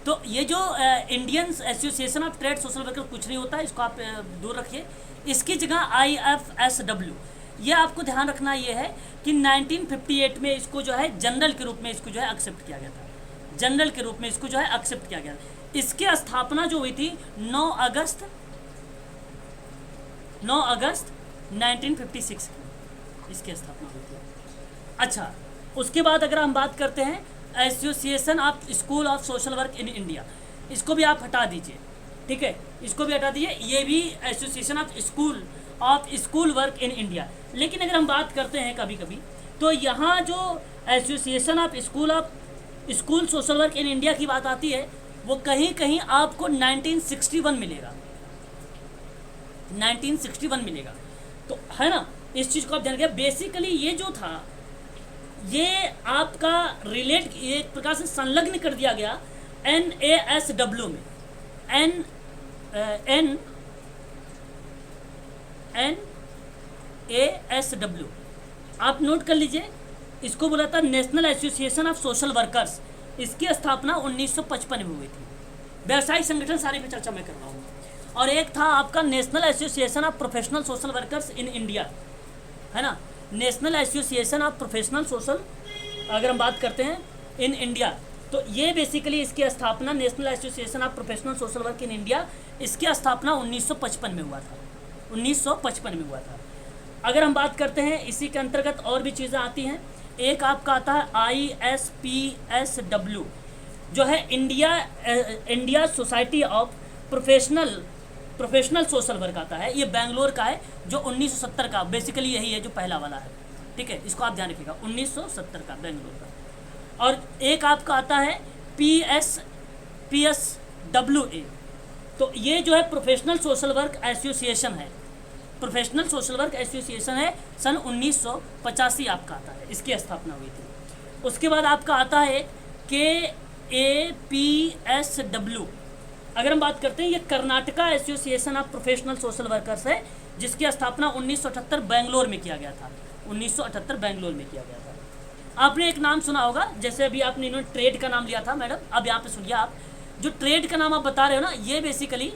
तो ये जो Indian association of trade social worker कुछ नहीं होता है, इसको आप दूर रखिए। इसकी जगह IFSW, ये आपको ध्यान रखना ये है कि 1958 में इसको जो है जनरल के रूप में इसको जो है एक्सेप्ट किया गया था, जनरल के रूप में इसको जो है एक्सेप्ट किया गया। इसकी स्थापना जो हुई थी 9 अगस्त 1956 की इसकी स्थापना हुई थी। अच्छा, उसके बाद अगर हम बात करते हैं association of school of social work in India, इसको भी आप हटा दीजिए, ठीक है, इसको भी हटा दीजिए, ये भी association of school work in India. लेकिन अगर हम बात करते हैं कभी कभी, तो यहाँ जो association of school social work in India की बात आती है, वो कहीं कहीं आपको 1961 मिलेगा, 1961 मिलेगा, तो है ना, इस चीज़ को आप ध्यान रखिए। बेसिकली ये जो था, ये आपका रिलेट एक प्रकार से संलग्न कर दिया गया NASW में, NASW आप नोट कर लीजिए, इसको बोला था national association of social workers. इसकी स्थापना 1955 में हुई थी। व्यवसायिक संगठन सारे पे चर्चा मैं कर रहा हूँ। और एक था आपका national association of Professional social workers in India, है ना, national association of Professional social, अगर हम बात करते हैं इन इंडिया, तो ये बेसिकली इसकी स्थापना national association of Professional Social work in India, इसकी स्थापना 1955 में हुआ था, 1955 में हुआ था। अगर हम बात करते हैं इसी के अंतर्गत और भी चीज़ें आती हैं, एक आपका आता है ISPSW, जो है India society of Professional Social work आता है, ये बेंगलोर का है, जो 1970 का, बेसिकली यही है जो पहला वाला है, ठीक है, इसको आप ध्यान रखिएगा, 1970 का बेंगलोर का। और एक आपका आता है PSWA, तो ये जो है प्रोफेशनल सोशल वर्क एसोसिएशन है, प्रोफेशनल सोशल वर्क एसोसिएशन है, सन 1985 आपका आता है, इसकी स्थापना हुई थी। उसके बाद आपका आता है KAPSW, अगर हम बात करते हैं, ये Karnataka association of Professional social workers है, जिसकी स्थापना 1978 बेंगलोर में किया गया था, 1978 बेंगलोर में किया गया था। आपने एक नाम सुना होगा, जैसे अभी आपने इन्होंने ट्रेड का नाम लिया था मैडम, अब यहाँ पे सुनिए आप, जो ट्रेड का नाम आप बता रहे हो ना, ये बेसिकली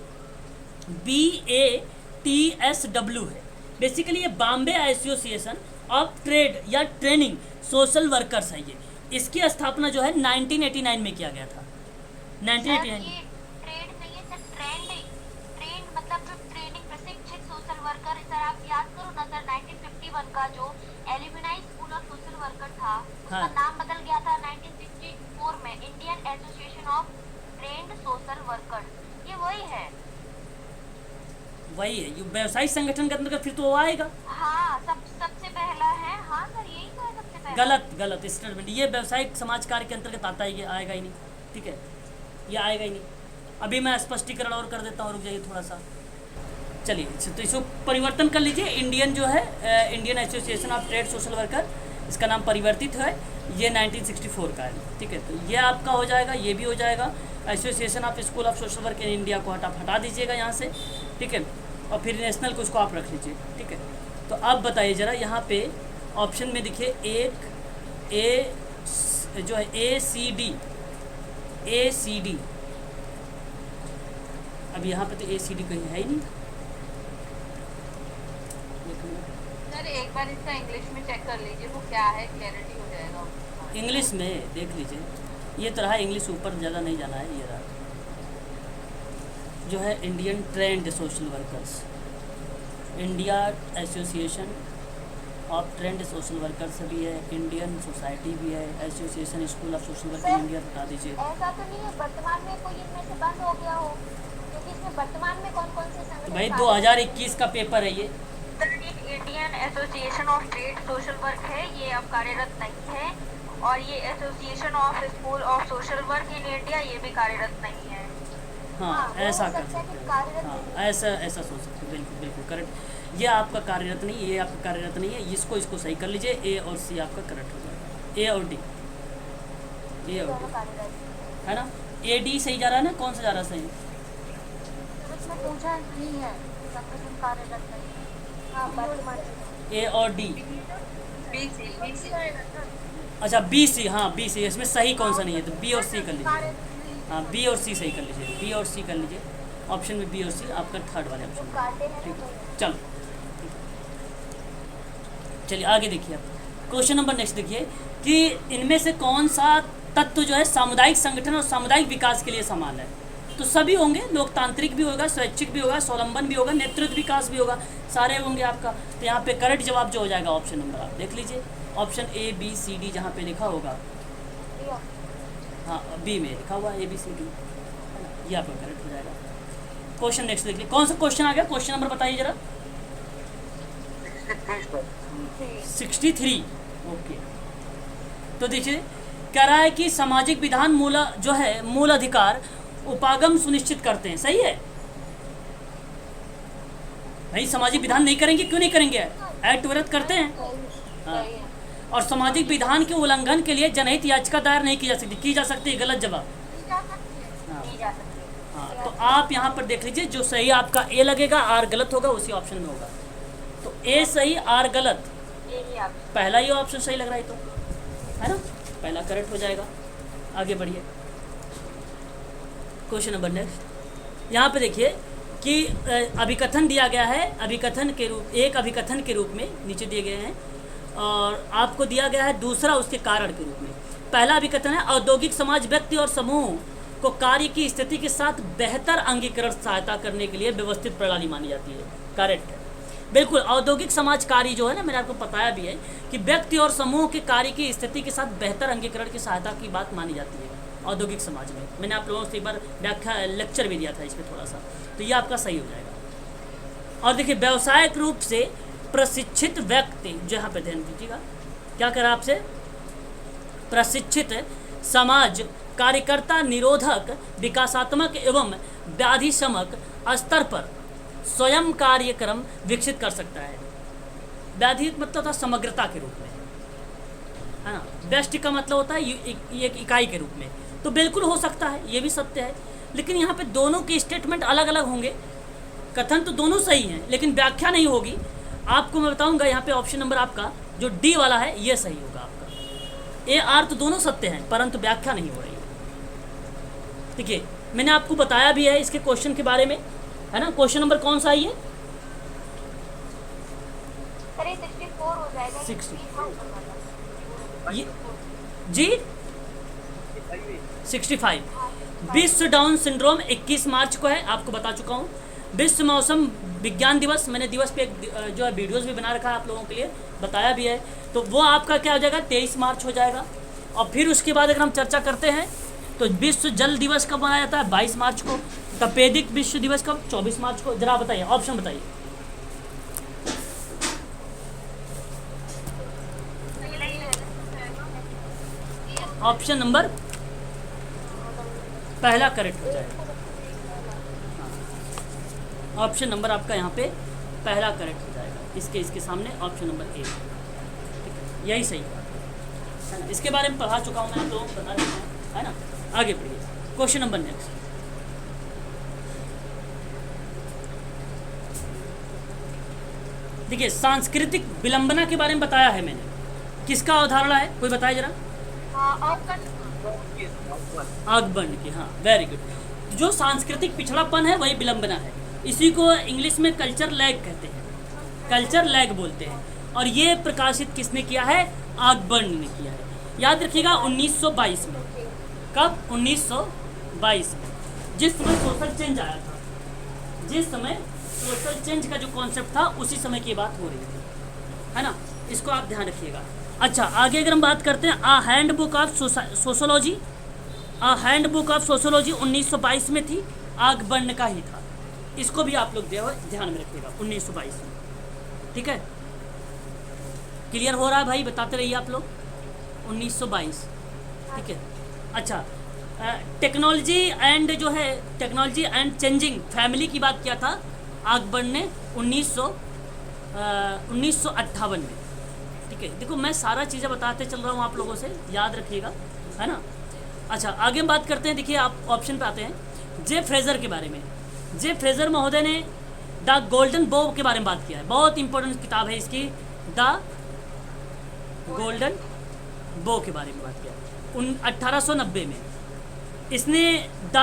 BATSW है, बेसिकली ये बॉम्बे एसोसिएशन ऑफ ट्रेड या ट्रेनिंग सोशल वर्कर्स है। ये इसकी स्थापना जो है 1989 में किया गया था, 1989।
ट्रेड नहीं है सर, ट्रेंड मतलब जो ट्रेनिंग प्रशिक्षित सोशल वर्कर, इस तरह आप याद करो ना सर, 1951 का जो alumni school of social worker था, उसका
हाँ
नाम बदल गया था 1964 में Indian association of trend social worker. ये वही है।
वही है, ये व्यवसायिक संगठन के अंतर्गत फिर तो वो आएगा।
हाँ, सबसे पहला है। हाँ सर, यही तो है सबसे पहला।
गलत गलत स्टेटमेंट, ये व्यवसायिक समाज कार्य के अंतर्गत आता है, ये आएगा ही नहीं। ठीक है, ये आएगा ही नहीं। अभी मैं स्पष्टीकरण और कर देता हूँ, रुक जाइए थोड़ा सा। चलिए, तो इसको परिवर्तन कर लीजिए। इंडियन जो है Indian association of trade social worker, इसका नाम परिवर्तित है, ये 1964 का है। ठीक है, तो ये आपका हो जाएगा, ये भी हो जाएगा। Association of school of social work in India को हटा दीजिएगा यहाँ से। ठीक है, और फिर नेशनल को उसको आप रख लीजिए। ठीक है, तो अब बताइए ज़रा, यहाँ पे ऑप्शन में देखिए एक ए जो है ए सी डी। अब यहाँ पे तो ए सी डी कहीं है ही नहीं।
सर एक बार इसका इंग्लिश में चेक कर लीजिए वो क्या है, क्लैरिटी हो जाएगा।
इंग्लिश में देख लीजिए, ये तो रहा इंग्लिश, ऊपर ज़्यादा नहीं जाना है। ये रहा जो है Indian trend social workers, India association of trend social workers भी है, इंडियन सोसाइटी भी है, association school of social work in India बता दीजिए।
ऐसा तो नहीं है वर्तमान में कोई इनमें से बंद हो गया हो, क्योंकि इसमें वर्तमान में कौन कौन से संगठन?
भाई 2021 का पेपर है ये।
Indian association of trade social work है, ये अब कार्यरत नहीं है। और ये association of school of social work in India, ये भी कार्यरत नहीं है।
हाँ, ऐसा कर सकते हैं। हाँ, ऐसा सोच सकते हैं, बिल्कुल बिल्कुल करेक्ट। ये आपका कार्यरत नहीं, ये आपका कार्यरत नहीं है। इसको सही कर लीजिए, ए और सी आपका करेक्ट हो जाएगा। ए और डी, ए और डी है ना। ए डी सही जा रहा है ना, कौन सा जा रहा है सही?
पूछा नहीं है, संगठन कार्यरत नहीं है। हाँ, वर्तमान
ए और डी। अच्छा बी सी, हाँ बी सी, इसमें सही कौन सा नहीं है, तो बी और सी कर लीजिए। हाँ, बी और सी सही कर लीजिए, बी और सी कर लीजिए। ऑप्शन में बी और सी आपका थर्ड वाले ऑप्शन। ठीक है, चलो चलिए आगे देखिए। आप क्वेश्चन नंबर नेक्स्ट देखिए कि इनमें से कौन सा तत्व जो है सामुदायिक संगठन और सामुदायिक विकास के लिए समान है। तो सभी होंगे, लोकतांत्रिक भी होगा, स्वैच्छिक भी होगा, स्वावलंबन भी होगा, नेतृत्व विकास भी होगा, सारे होंगे आपका। तो यहाँ पे करेक्ट जवाब जो हो जाएगा ऑप्शन नंबर, आप देख लीजिए option A B C D जहाँ पे लिखा होगा, हाँ बी में लिखा हुआ ए बी सी डी, ये आपका करेक्ट हो जाएगा। क्वेश्चन नेक्स्ट देखिए, कौन सा क्वेश्चन आ गया, क्वेश्चन नंबर बताइए जरा। 63। ओके, तो देखिए कह रहा है कि सामाजिक विधान मूल अधिकार उपागम सुनिश्चित करते हैं। सही है भाई, सामाजिक विधान नहीं करेंगे, क्यों नहीं करेंगे, एक्ट विरोध करते हैं। हाँ, और सामाजिक विधान के उल्लंघन के लिए जनहित याचिका दायर नहीं की जा सकती है, गलत जवाब। हाँ, तो आप यहाँ पर देख लीजिए, जो सही आपका ए लगेगा, आर गलत होगा, उसी ऑप्शन में होगा। तो ए सही, आर गलत, पहला ही ऑप्शन सही लग रहा है, तो है ना, पहला करेक्ट हो जाएगा। आगे बढ़िए, क्वेश्चन नंबर नेक्स्ट। यहाँ पे देखिए कि अभिकथन दिया गया है, अभिकथन के रूप में नीचे दिए गए हैं, और आपको दिया गया है दूसरा उसके कारण के रूप में। पहला अभिकथन है औद्योगिक समाज व्यक्ति और समूह को कार्य की स्थिति के साथ बेहतर अंगीकरण सहायता करने के लिए व्यवस्थित प्रणाली मानी जाती है। करेक्ट है, बिल्कुल। औद्योगिक समाज कार्य जो है ना, मैंने आपको बताया भी है कि व्यक्ति और समूह के कार्य की स्थिति के साथ बेहतर अंगीकरण की सहायता की बात मानी जाती है औद्योगिक समाज में। मैंने आप लोगों से एक बार व्याख्या लेक्चर भी दिया था इस पर थोड़ा सा, तो ये आपका सही हो जाएगा। और देखिए व्यावसायिक रूप से प्रशिक्षित व्यक्ति, जो यहाँ पे ध्यान दीजिएगा, क्या करा आपसे, प्रशिक्षित समाज कार्यकर्ता निरोधक विकासात्मक एवं व्याधिशमक स्तर पर स्वयं कार्यक्रम विकसित कर सकता है। व्याधि मतलब था समग्रता के रूप में, है ना, व्यष्टि का मतलब होता है एक इकाई के रूप में, तो बिल्कुल हो सकता है, ये भी सत्य है। लेकिन यहाँ पे दोनों के स्टेटमेंट अलग अलग होंगे, कथन तो दोनों सही हैं लेकिन व्याख्या नहीं होगी। आपको मैं बताऊंगा, यहाँ पे ऑप्शन नंबर आपका जो डी वाला है ये सही होगा आपका। ए आर तो दोनों सत्य हैं परंतु व्याख्या नहीं हो रही है। देखिए मैंने आपको बताया भी है इसके क्वेश्चन के बारे में, है ना। क्वेश्चन नंबर कौन सा है ये,
64 हो जाएगा।
60 ये जी 65। विश्व डाउन सिंड्रोम 21 मार्च को है, आपको बता चुका हूँ। विश्व मौसम विज्ञान दिवस, मैंने दिवस पे एक जो है वीडियोस भी बना रखा है आप लोगों के लिए, बताया भी है, तो वो आपका क्या हो जाएगा 23 मार्च हो जाएगा। और फिर उसके बाद अगर हम चर्चा करते हैं तो विश्व जल दिवस कब मनाया जाता है 22 मार्च को। तपेदिक विश्व दिवस कब 24 मार्च को। जरा बताइए, ऑप्शन बताइए। ऑप्शन नंबर पहला करेक्ट हो जाएगा। ऑप्शन नंबर आपका यहाँ पे पहला करेक्ट हो जाएगा, इसके सामने ऑप्शन नंबर ए, यही सही है ना। इसके बारे में पढ़ा चुका हूँ मैं, आप लोगों को बता देता हूँ, है ना। आगे बढ़िए, क्वेश्चन नंबर नेक्स्ट। देखिए, सांस्कृतिक विलंबना के बारे में बताया है मैंने, किसका अवधारणा है, कोई बताए जरा। आगमन की, हाँ वेरी गुड। जो सांस्कृतिक पिछड़ापन है वही विलंबना है, इसी को इंग्लिश में कल्चर लैग कहते हैं, कल्चर लैग बोलते हैं। और ये प्रकाशित किसने किया है, आगमन ने किया है। याद रखिएगा 1922 में, कब 1922 में, जिस समय सोशल चेंज आया था, जिस समय सोशल चेंज का जो कॉन्सेप्ट था उसी समय की बात हो रही थी, है ना। इसको आप ध्यान रखिएगा। अच्छा, आगे अगर हम बात करते हैं, a handbook of sociology, a handbook of sociology 1922 में थी, आगमन का ही था। इसको भी आप लोग ध्यान में रखिएगा 1922 में, ठीक है। क्लियर हो रहा है भाई, बताते रहिए आप लोग। 1922, ठीक है। अच्छा, टेक्नोलॉजी एंड जो है, टेक्नोलॉजी एंड चेंजिंग फैमिली की बात किया था आगमन ने 1958 में, ठीक है। देखो मैं सारा चीज़ें बताते चल रहा हूँ आप लोगों से, याद रखिएगा, है ना। अच्छा, आगे हम बात करते हैं। देखिए आप ऑप्शन पे आते हैं, जे फ्रेजर के बारे में। जे फ्रेजर महोदय ने द गोल्डन बो के बारे में बात किया है, बहुत इंपॉर्टेंट किताब है इसकी, द गोल्डन बो के बारे में बात किया 1890 में। इसने द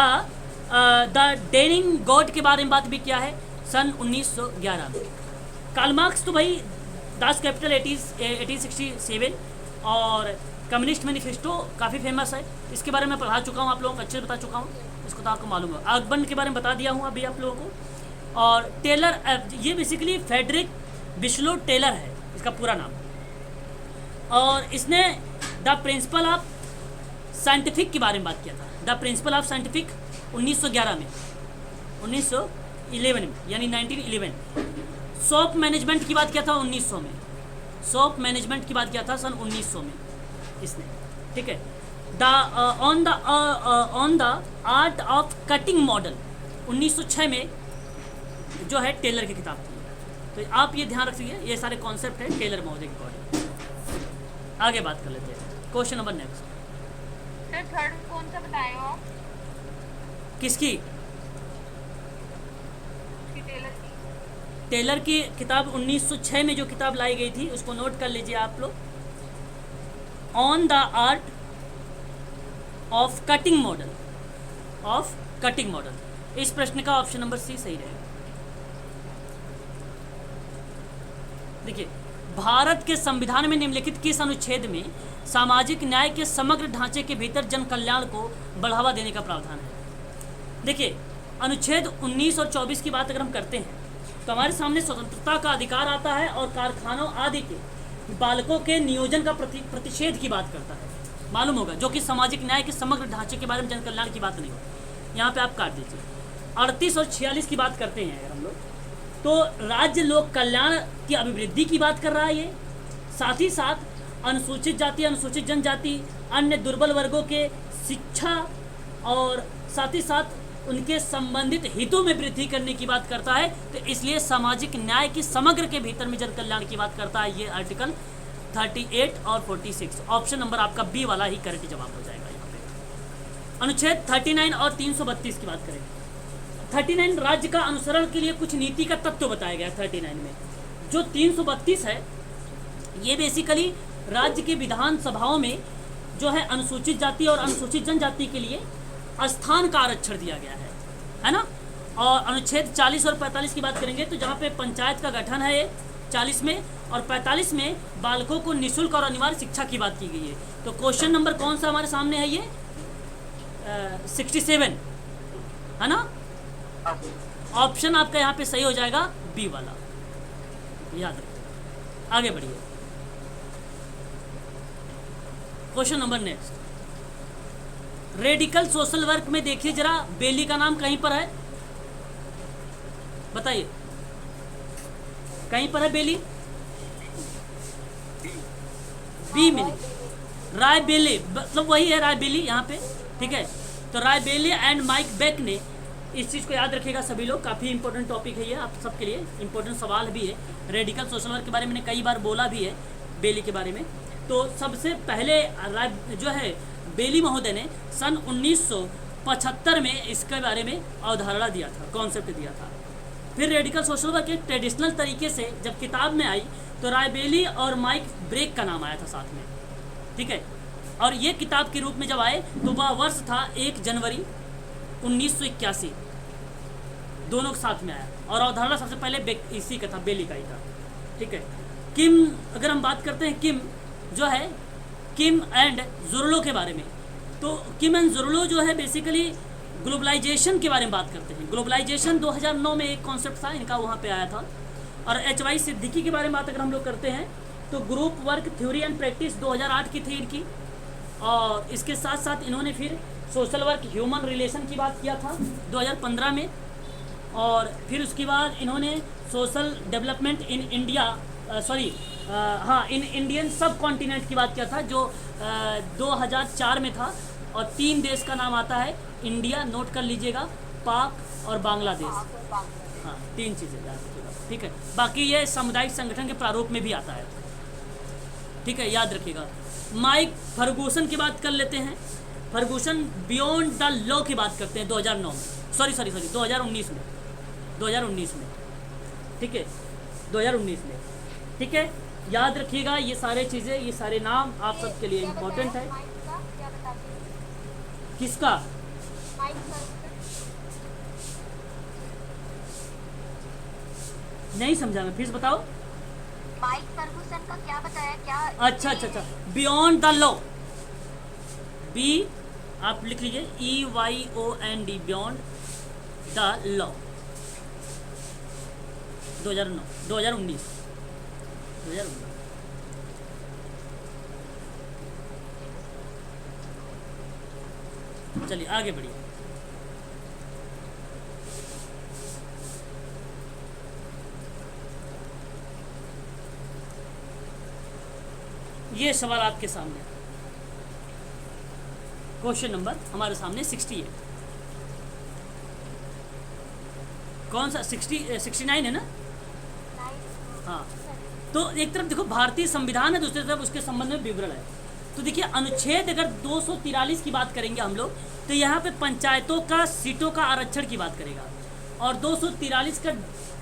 डेनिंग गॉड के बारे में बात भी किया है सन 1911 में। कार्ल मार्क्स तो भाई दास कैपिटल 1867 और कम्युनिस्ट मैनिफेस्टो काफ़ी फेमस है, इसके बारे में पढ़ा चुका हूँ, आप लोगों को अच्छे से बता चुका हूँ, इसको तो आपको मालूम है। आगमन के बारे में बता दिया हूँ अभी आप लोगों को। और टेलर, ये बेसिकली फेडरिक बिस्लो टेलर है इसका पूरा नाम, और इसने द प्रिंसिपल ऑफ साइंटिफिक के बारे में बात किया था। द प्रिंसिपल ऑफ साइंटिफिक 1911 में, 1911 में, यानी 1911। सॉप मैनेजमेंट की बात किया था 1900 में, सॉप मैनेजमेंट की बात किया था सन 1900 में इसने, ठीक है। On the art of cutting model 1906 में जो है टेलर की किताब थी। तो आप ये ध्यान रखिए, ये सारे कॉन्सेप्ट है टेलर महोदय के अकॉर्डिंग। आगे बात कर लेते हैं, question number next.
Sir third कौन सा बताए हो आप?
किसकी?
टेलर की।
टेलर की किताब 1906 में जो किताब लाई गई थी उसको नोट कर लीजिए आप लोग, on the art of cutting model, of cutting model. इस प्रश्न का ऑप्शन नंबर सी सही रहेगा। देखिए, भारत के संविधान में निम्नलिखित किस अनुच्छेद में सामाजिक न्याय के समग्र ढांचे के भीतर जन कल्याण को बढ़ावा देने का प्रावधान है? देखिए, अनुच्छेद 19 और 24 की बात अगर हम करते हैं तो हमारे सामने स्वतंत्रता का अधिकार आता है और कारखानों आदि के बालकों के नियोजन का प्रतिषेध की बात करता है, मालूम होगा, जो कि सामाजिक न्याय के समग्र ढांचे के बारे में जन कल्याण की बात नहीं होती। यहाँ पे आप काट दीजिए। 38 और 46 की बात करते हैं अगर हम लोग, तो राज्य लोक कल्याण की अभिवृद्धि की बात कर रहा है ये, साथ ही साथ अनुसूचित जाति, अनुसूचित जनजाति, अन्य दुर्बल वर्गों के शिक्षा और साथ ही साथ उनके संबंधित हितों में वृद्धि करने की बात करता है। तो इसलिए सामाजिक न्याय की समग्र के भीतर में जन कल्याण की बात करता है ये आर्टिकल 38 और 46। ऑप्शन नंबर आपका बी वाला ही करेक्ट जवाब हो जाएगा यहाँ पे। अनुच्छेद 39 और 332 की बात करें। 39 राज्य का अनुसरण के लिए कुछ नीति का तत्व बताया गया 39 में। जो 332 है ये बेसिकली राज्य की विधानसभाओं में जो है अनुसूचित जाति और अनुसूचित जनजाति के लिए स्थान का आरक्षण दिया गया है ना। और अनुच्छेद 40 और 45 की बात करेंगे तो जहाँ पे पंचायत का गठन है ये 40 में, और 45 में बालकों को निःशुल्क और अनिवार्य शिक्षा की बात की गई है। तो क्वेश्चन नंबर कौन सा हमारे सामने है ये 67 है ना। ऑप्शन आपका यहाँ पे सही हो जाएगा बी वाला, याद रखिए। आगे बढ़िए, question number next. Radical social work में देखिए जरा, बेली का नाम कहीं पर है, बताइए कहीं पर है बेली? बी में नहीं, राय बेली, मतलब वही है राय बेली यहाँ पे, ठीक है। तो राय बेली एंड माइक बेक ने, इस चीज़ को याद रखिएगा सभी लोग, काफ़ी इंपॉर्टेंट टॉपिक है ये आप सबके लिए, इंपॉर्टेंट सवाल भी है। रेडिकल सोशल वर्क के बारे में मैंने कई बार बोला भी है, बेली के बारे में। तो सबसे पहले जो है बेली महोदय ने सन 1975 में इसके बारे में अवधारणा दिया था, कॉन्सेप्ट दिया था। फिर रेडिकल सोशल वर्क एक ट्रेडिशनल तरीके से जब किताब में आई तो राय बेली और माइक ब्रेक का नाम आया था साथ में, ठीक है। और ये किताब के रूप में जब आए तो वह वर्ष था 1 जनवरी 1981, दोनों के साथ में आया। और अवधारणा सबसे पहले इसी का था, बेली का ही था, ठीक है। किम, अगर हम बात करते हैं किम जो है, किम एंड जुर्लो के बारे में, तो किम एंड जुर्लो जो है बेसिकली ग्लोबलाइजेशन के बारे में बात करते हैं। ग्लोबलाइजेशन 2009 में एक कॉन्सेप्ट था इनका, वहाँ पे आया था। और एच.वाई. सिद्दीकी के बारे में बात अगर हम लोग करते हैं तो group work theory and practice 2008 की थी इनकी। और इसके साथ साथ इन्होंने फिर सोशल वर्क ह्यूमन रिलेशन की बात किया था 2015 में। और फिर उसके बाद इन्होंने social development in India, in Indian सब कॉन्टिनेंट की बात किया था, जो 2004 में था। और 3 देश का नाम आता है, इंडिया, नोट कर लीजिएगा, पाक और बांग्लादेश। हाँ, 3 चीज़ें याद रखिएगा, ठीक है। बाकी ये सामुदायिक संगठन के प्रारूप में भी आता है, ठीक है, याद रखिएगा। माइक फर्गूसन की बात कर लेते हैं। फर्गूसन बियॉन्ड द लॉ की बात करते हैं 2009 में, सॉरी 2019 में, ठीक है, 2019 में, ठीक है। याद रखिएगा ये सारे चीज़ें, ये सारे नाम आप सबके लिए इम्पोर्टेंट है। किसका? नहीं समझा मैं, फिर से बताओ।
माइक फर्गूसन का क्या बताया, क्या?
अच्छा, बियॉन्ड द लॉ, बी आप लिख लीजिए, EYOND, बियॉन्ड द लॉ, 2019। चलिए आगे बढ़िए। ये सवाल आपके सामने, क्वेश्चन नंबर हमारे सामने 68, कौन सा 69 है ना? हाँ, तो एक तरफ देखो भारतीय संविधान है, दूसरी तरफ उसके संबंध में विवरण है। तो देखिए अनुच्छेद अगर 243 की बात करेंगे हम लोग, तो यहाँ पे पंचायतों का सीटों का आरक्षण की बात करेगा। और 243 का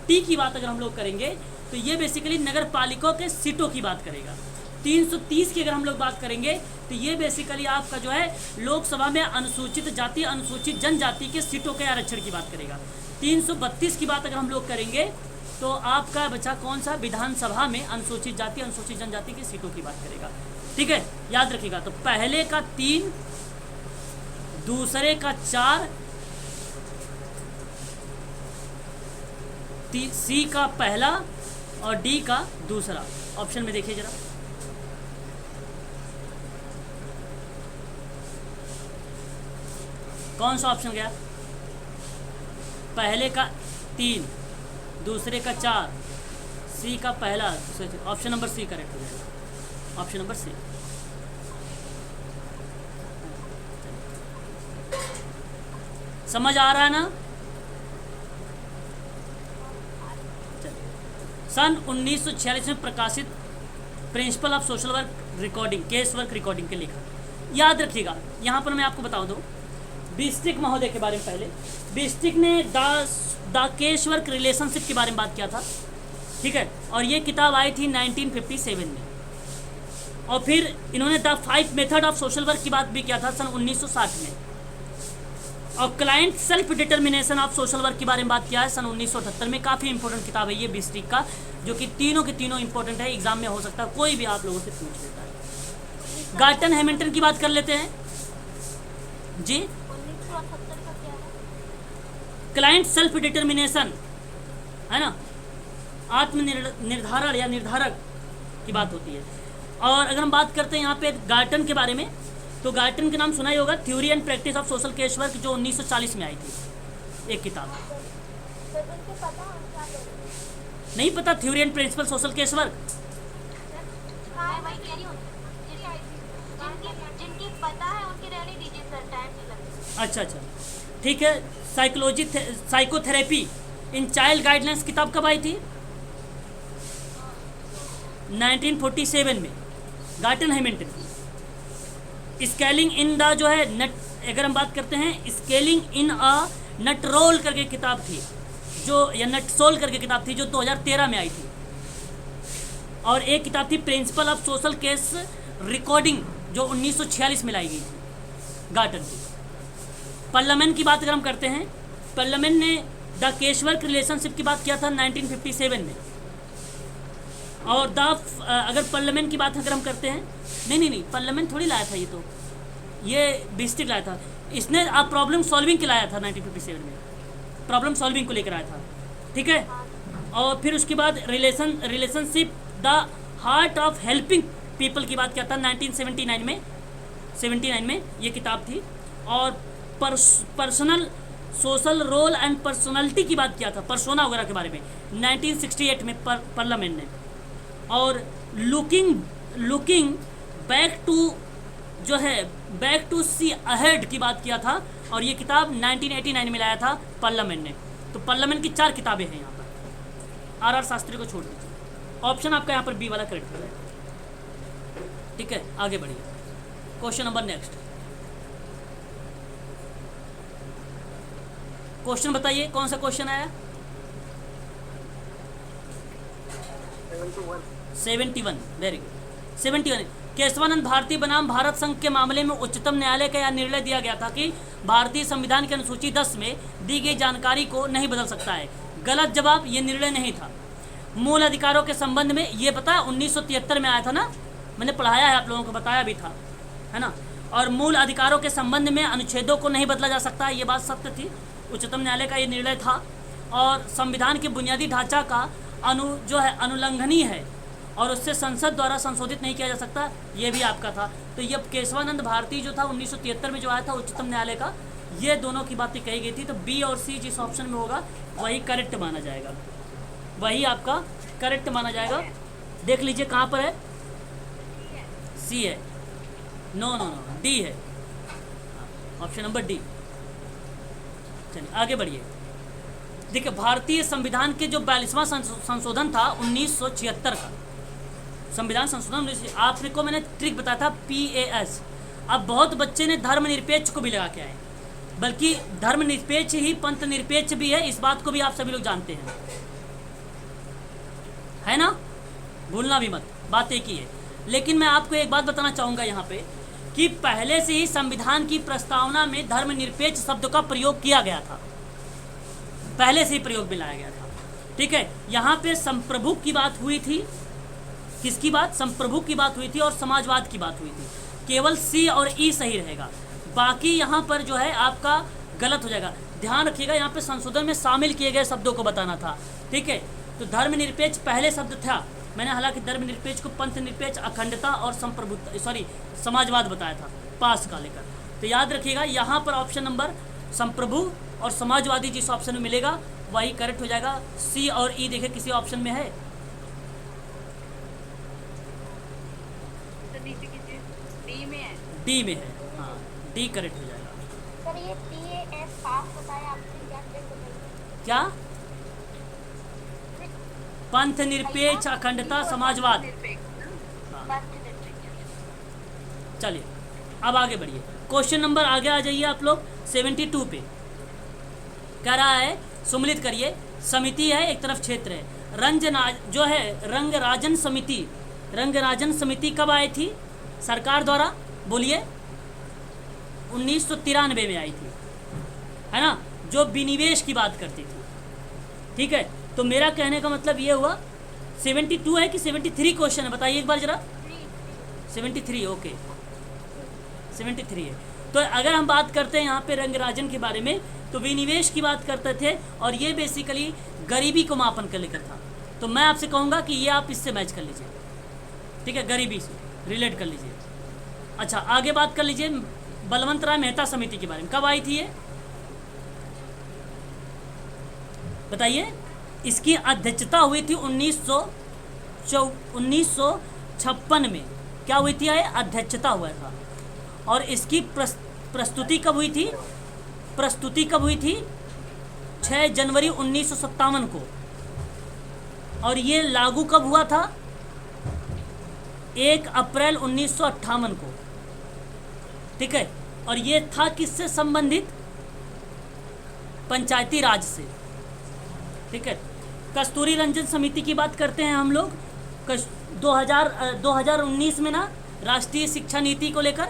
टी की बात अगर हम लोग करेंगे तो ये बेसिकली नगर पालिकाओं के सीटों की बात करेगा। 330 की अगर हम लोग बात करेंगे तो ये बेसिकली आपका जो है लोकसभा में अनुसूचित जाति अनुसूचित जनजाति के सीटों के आरक्षण की बात करेगा। 332 की बात अगर हम लोग करेंगे तो आपका बचा कौन सा, विधानसभा में अनुसूचित जाति अनुसूचित जनजाति की सीटों की बात करेगा, ठीक है, याद रखिएगा। तो पहले का 3, दूसरे का 4, सी का पहला और डी का दूसरा। ऑप्शन में देखिए जरा, कौन सा ऑप्शन गया? पहले का 3, दूसरे का 4, सी का पहला, ऑप्शन नंबर सी करेक्ट हो जाएगा, ऑप्शन नंबर सी। समझ आ रहा है ना? सन 1946 में प्रकाशित principle of social work recording, case work recording के लेखक। याद रखिएगा, यहाँ पर मैं आपको बता दूँ बिस्टिक महोदय के बारे में। पहले बिस्टिक ने द केस वर्क रिलेशनशिप के बारे में बात किया था, ठीक है, और ये किताब आई थी 1957 में। और फिर इन्होंने the 5 method of social work की बात भी किया था सन 1960 में। और client self determination of social work के बारे में बात किया है सन 1978 में। काफ़ी इंपॉर्टेंट किताब है ये बिस्टिक का, जो कि तीनों के तीनों इंपॉर्टेंट है, एग्जाम में हो सकता है, कोई भी आप लोगों से पूछ लेता है। गार्टन हैमिल्टन की बात कर लेते हैं जी। क्लाइंट सेल्फ डिटर्मिनेशन, है ना, आत्मनिर्धारण या निर्धारक की बात होती है। और अगर हम बात करते हैं यहाँ पे गार्टन के बारे में, तो गार्टन का नाम सुना ही होगा, theory and practice of social case work, जो 1940 में आई थी एक किताब। नहीं पता theory and principle social case work?
मैं वही कह रही हूँ, जिनकी पता है उनकी रहने दीजिए सर, टाइम नहीं लगता।
अच्छा अच्छा, ठीक है। साइकोथेरेपी इन चाइल्ड गाइडलाइंस किताब कब आई थी? 1947 में, गार्टन हैमिल्टन। स्केलिंग इन द जो है नट, अगर हम बात करते हैं स्केलिंग इन अ नट रोल करके किताब थी, जो या नट सोल करके किताब थी, जो 2013 में आई थी। और एक किताब थी principle of social case recording, जो 1946 में लाई गई थी, गार्टन की। पार्लियामेंट की बात अगर हम करते हैं, पार्लियामेंट ने द केस वर्क रिलेशनशिप की बात किया था 1957 में। और अगर पार्लियामेंट की बात अगर हम करते हैं, नहीं, पार्लियामेंट थोड़ी लाया था ये बिस्टिक लाया था। इसने आप प्रॉब्लम सॉल्विंग के लाया था 1957 में, प्रॉब्लम सॉल्विंग को लेकर आया था, ठीक है। और फिर उसके बाद relationship the heart of helping people की बात किया था 1979 में ये किताब थी। और personal social role and personality की बात किया था, पर्सोना वगैरह के बारे में, 1968 में पार्लियामेंट ने। और looking back to see ahead की बात किया था, और ये किताब 1989 में लाया था पार्लियामेंट ने। तो पार्लियामेंट की 4 किताबें हैं यहाँ पर। आर शास्त्री को छोड़ दीजिए, ऑप्शन आपका यहाँ पर बी वाला करेक्ट हो जाएगा, ठीक है। आगे बढ़िए, क्वेश्चन नंबर नेक्स्ट। क्वेश्चन बताइए, कौन सा क्वेश्चन आया? 71, वेरी गुड। 71, केशवानंद भारती बनाम भारत संघ के मामले में उच्चतम न्यायालय का यह निर्णय दिया गया था कि भारतीय संविधान की अनुसूची 10 में दी गई जानकारी को नहीं बदल सकता है। गलत जवाब, ये निर्णय नहीं था। मूल अधिकारों के संबंध में, ये पता है 1973 में आया था ना, मैंने पढ़ाया है, आप लोगों को बताया भी था, है ना। और मूल अधिकारों के संबंध में अनुच्छेदों को नहीं बदला जा सकता, ये बात सत्य थी, उच्चतम न्यायालय का ये निर्णय था। और संविधान के बुनियादी ढांचा का अनुल्लंघनीय है और उससे संसद द्वारा संशोधित नहीं किया जा सकता, ये भी आपका था। तो ये केशवानंद भारती जो था 1973 में जो आया था उच्चतम न्यायालय का, ये दोनों की बातें कही गई थी। तो बी और सी जिस ऑप्शन में होगा वही करेक्ट माना जाएगा, वही आपका करेक्ट माना जाएगा। देख लीजिए कहाँ पर है, सी है, नो, डी है, ऑप्शन नंबर डी। चलिए आगे बढ़िए। देखिए, भारतीय संविधान के जो 42वां संशोधन था 1976 का, संविधान संशोधन, आपने को मैंने ट्रिक बताया था PAS। अब बहुत बच्चे ने धर्मनिरपेक्ष को भी लगा के आए, बल्कि धर्मनिरपेक्ष ही पंथ निरपेक्ष भी है, इस बात को भी आप सभी लोग जानते हैं, है ना, भूलना भी मत, बात एक ही है। लेकिन मैं आपको एक बात बताना चाहूँगा यहाँ पे कि पहले से ही संविधान की प्रस्तावना में धर्मनिरपेक्ष शब्द का प्रयोग किया गया था, पहले से ही प्रयोग में लाया गया था, ठीक है। यहाँ पे संप्रभु की बात हुई थी, किसकी बात? संप्रभु की बात हुई थी और समाजवाद की बात हुई थी। केवल सी और ई सही रहेगा, बाकी यहाँ पर जो है आपका गलत हो जाएगा। ध्यान रखिएगा, यहाँ पे संशोधन में शामिल किए गए शब्दों को बताना था, ठीक है। तो धर्मनिरपेक्ष पहले शब्द था, मैंने हालांकि धर्मनिरपेक्ष को पंथ निरपेक्ष, अखंडता और समाजवाद बताया था पास का लेकर। तो याद रखिएगा, यहाँ पर ऑप्शन नंबर संप्रभु और समाजवादी जिस ऑप्शन में मिलेगा वही करेक्ट हो जाएगा। सी और ई देखिए किसी ऑप्शन में है? डी में है, हाँ, डी करेक्ट हो जाएगा।
सर ये PAS पास बताया आपने, क्या चेक बताइए?
क्या? पंथ निरपेक्ष, अखंडता, समाजवाद। हाँ। चलिए अब आगे बढ़िए, क्वेश्चन नंबर आगे आ जाइए आप लोग 72 पे। कह रहा है, सम्मिलित करिए, समिति है एक तरफ, क्षेत्र है। रंगराजन समिति कब आई थी सरकार द्वारा? बोलिए। 1993 में आई थी, है ना, जो विनिवेश की बात करती थी, ठीक है। तो मेरा कहने का मतलब ये हुआ 72 है कि 73 क्वेश्चन है, बताइए एक बार जरा। 73, ओके, 73 है। तो अगर हम बात करते हैं यहाँ पे रंगराजन के बारे में, तो विनिवेश की बात करते थे और ये बेसिकली गरीबी को मापन कर लेकर था। तो मैं आपसे कहूँगा कि ये आप इससे मैच कर लीजिए, ठीक है, गरीबी से रिलेट कर लीजिए। अच्छा, आगे बात कर लीजिए बलवंत राय मेहता समिति के बारे में। कब आई थी ये बताइए? इसकी अध्यक्षता हुई थी 1956 में। क्या हुई थी? अध्यक्षता हुआ था। और इसकी प्रस्तुति कब हुई थी? प्रस्तुति कब हुई थी? 6 जनवरी 1957 को। और ये लागू कब हुआ था? 1 अप्रैल 1958 को, ठीक है। और ये था किससे संबंधित? पंचायती राज से, ठीक है। कस्तूरी रंजन समिति की बात करते हैं हम लोग। 2019 में ना राष्ट्रीय शिक्षा नीति को लेकर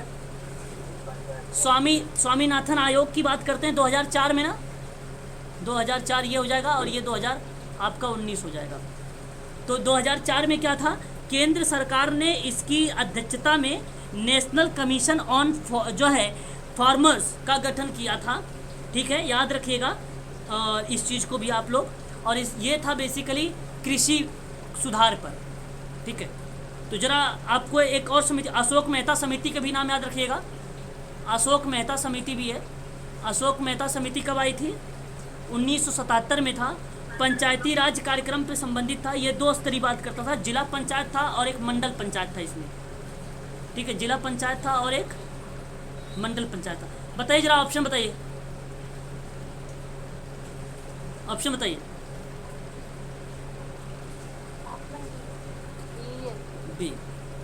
स्वामीनाथन आयोग की बात करते हैं 2004 में ना, 2004 ये हो जाएगा और ये 2019 हो जाएगा। तो 2004 में क्या था? केंद्र सरकार ने इसकी अध्यक्षता में नेशनल कमीशन ऑन जो है फार्मर्स का गठन किया था, ठीक है, याद रखिएगा इस चीज़ को भी आप लोग। और ये था बेसिकली कृषि सुधार पर, ठीक है। तो जरा आपको एक और समिति, अशोक मेहता समिति का भी नाम याद रखिएगा। अशोक मेहता समिति भी है। अशोक मेहता समिति कब आई थी? 1977 में था। पंचायती राज कार्यक्रम पे संबंधित था। ये 2 स्तरीय बात करता था, जिला पंचायत था और एक मंडल पंचायत था इसमें, ठीक है। जिला पंचायत था और एक मंडल पंचायत था। बताइए जरा, ऑप्शन बताइए, ऑप्शन बताइए। बी।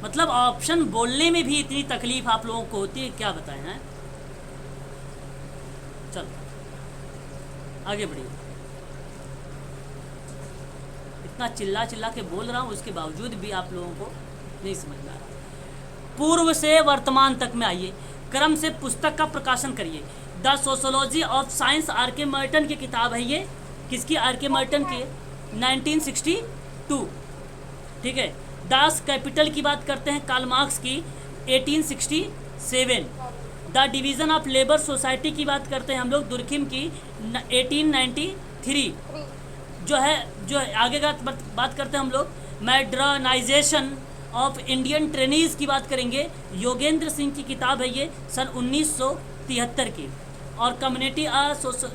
मतलब ऑप्शन बोलने में भी इतनी तकलीफ आप लोगों को होती है, क्या बताएं हैं? चलो आगे बढ़िए। इतना चिल्ला चिल्ला के बोल रहा हूँ, उसके बावजूद भी आप लोगों को नहीं समझ में आ रहा। पूर्व से वर्तमान तक में आइए, क्रम से पुस्तक का प्रकाशन करिए। The sociology of science R K Merton की किताब है ये। किसकी? आर के मर्टन की, 1962, ठीक है। दास कैपिटल की बात करते हैं कार्ल मार्क्स की, 1867। The division of labour society की बात करते हैं हम लोग दुर्खिम की, 1893। जो आगे का बात करते हैं हम लोग मॉडर्नाइजेशन ऑफ इंडियन ट्रेनीज की बात करेंगे। योगेंद्र सिंह की किताब है ये, सन 1973 की। और कम्युनिटी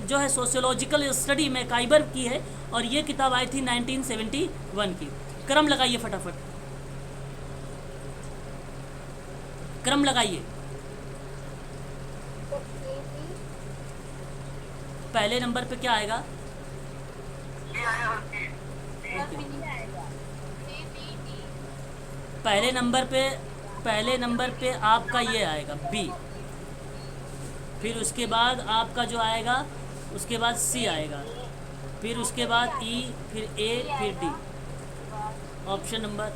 जो है सोशियोलॉजिकल स्टडी मैकाइबर की है और ये किताब आई थी 1971 की। क्रम लगाइए फटाफट, क्रम लगाइए। पहले नंबर पे क्या आएगा? पहले नंबर पे आपका ये आएगा बी, फिर उसके बाद आपका जो आएगा उसके बाद सी आएगा, फिर उसके बाद ई, फिर ए, फिर डी। ऑप्शन नंबर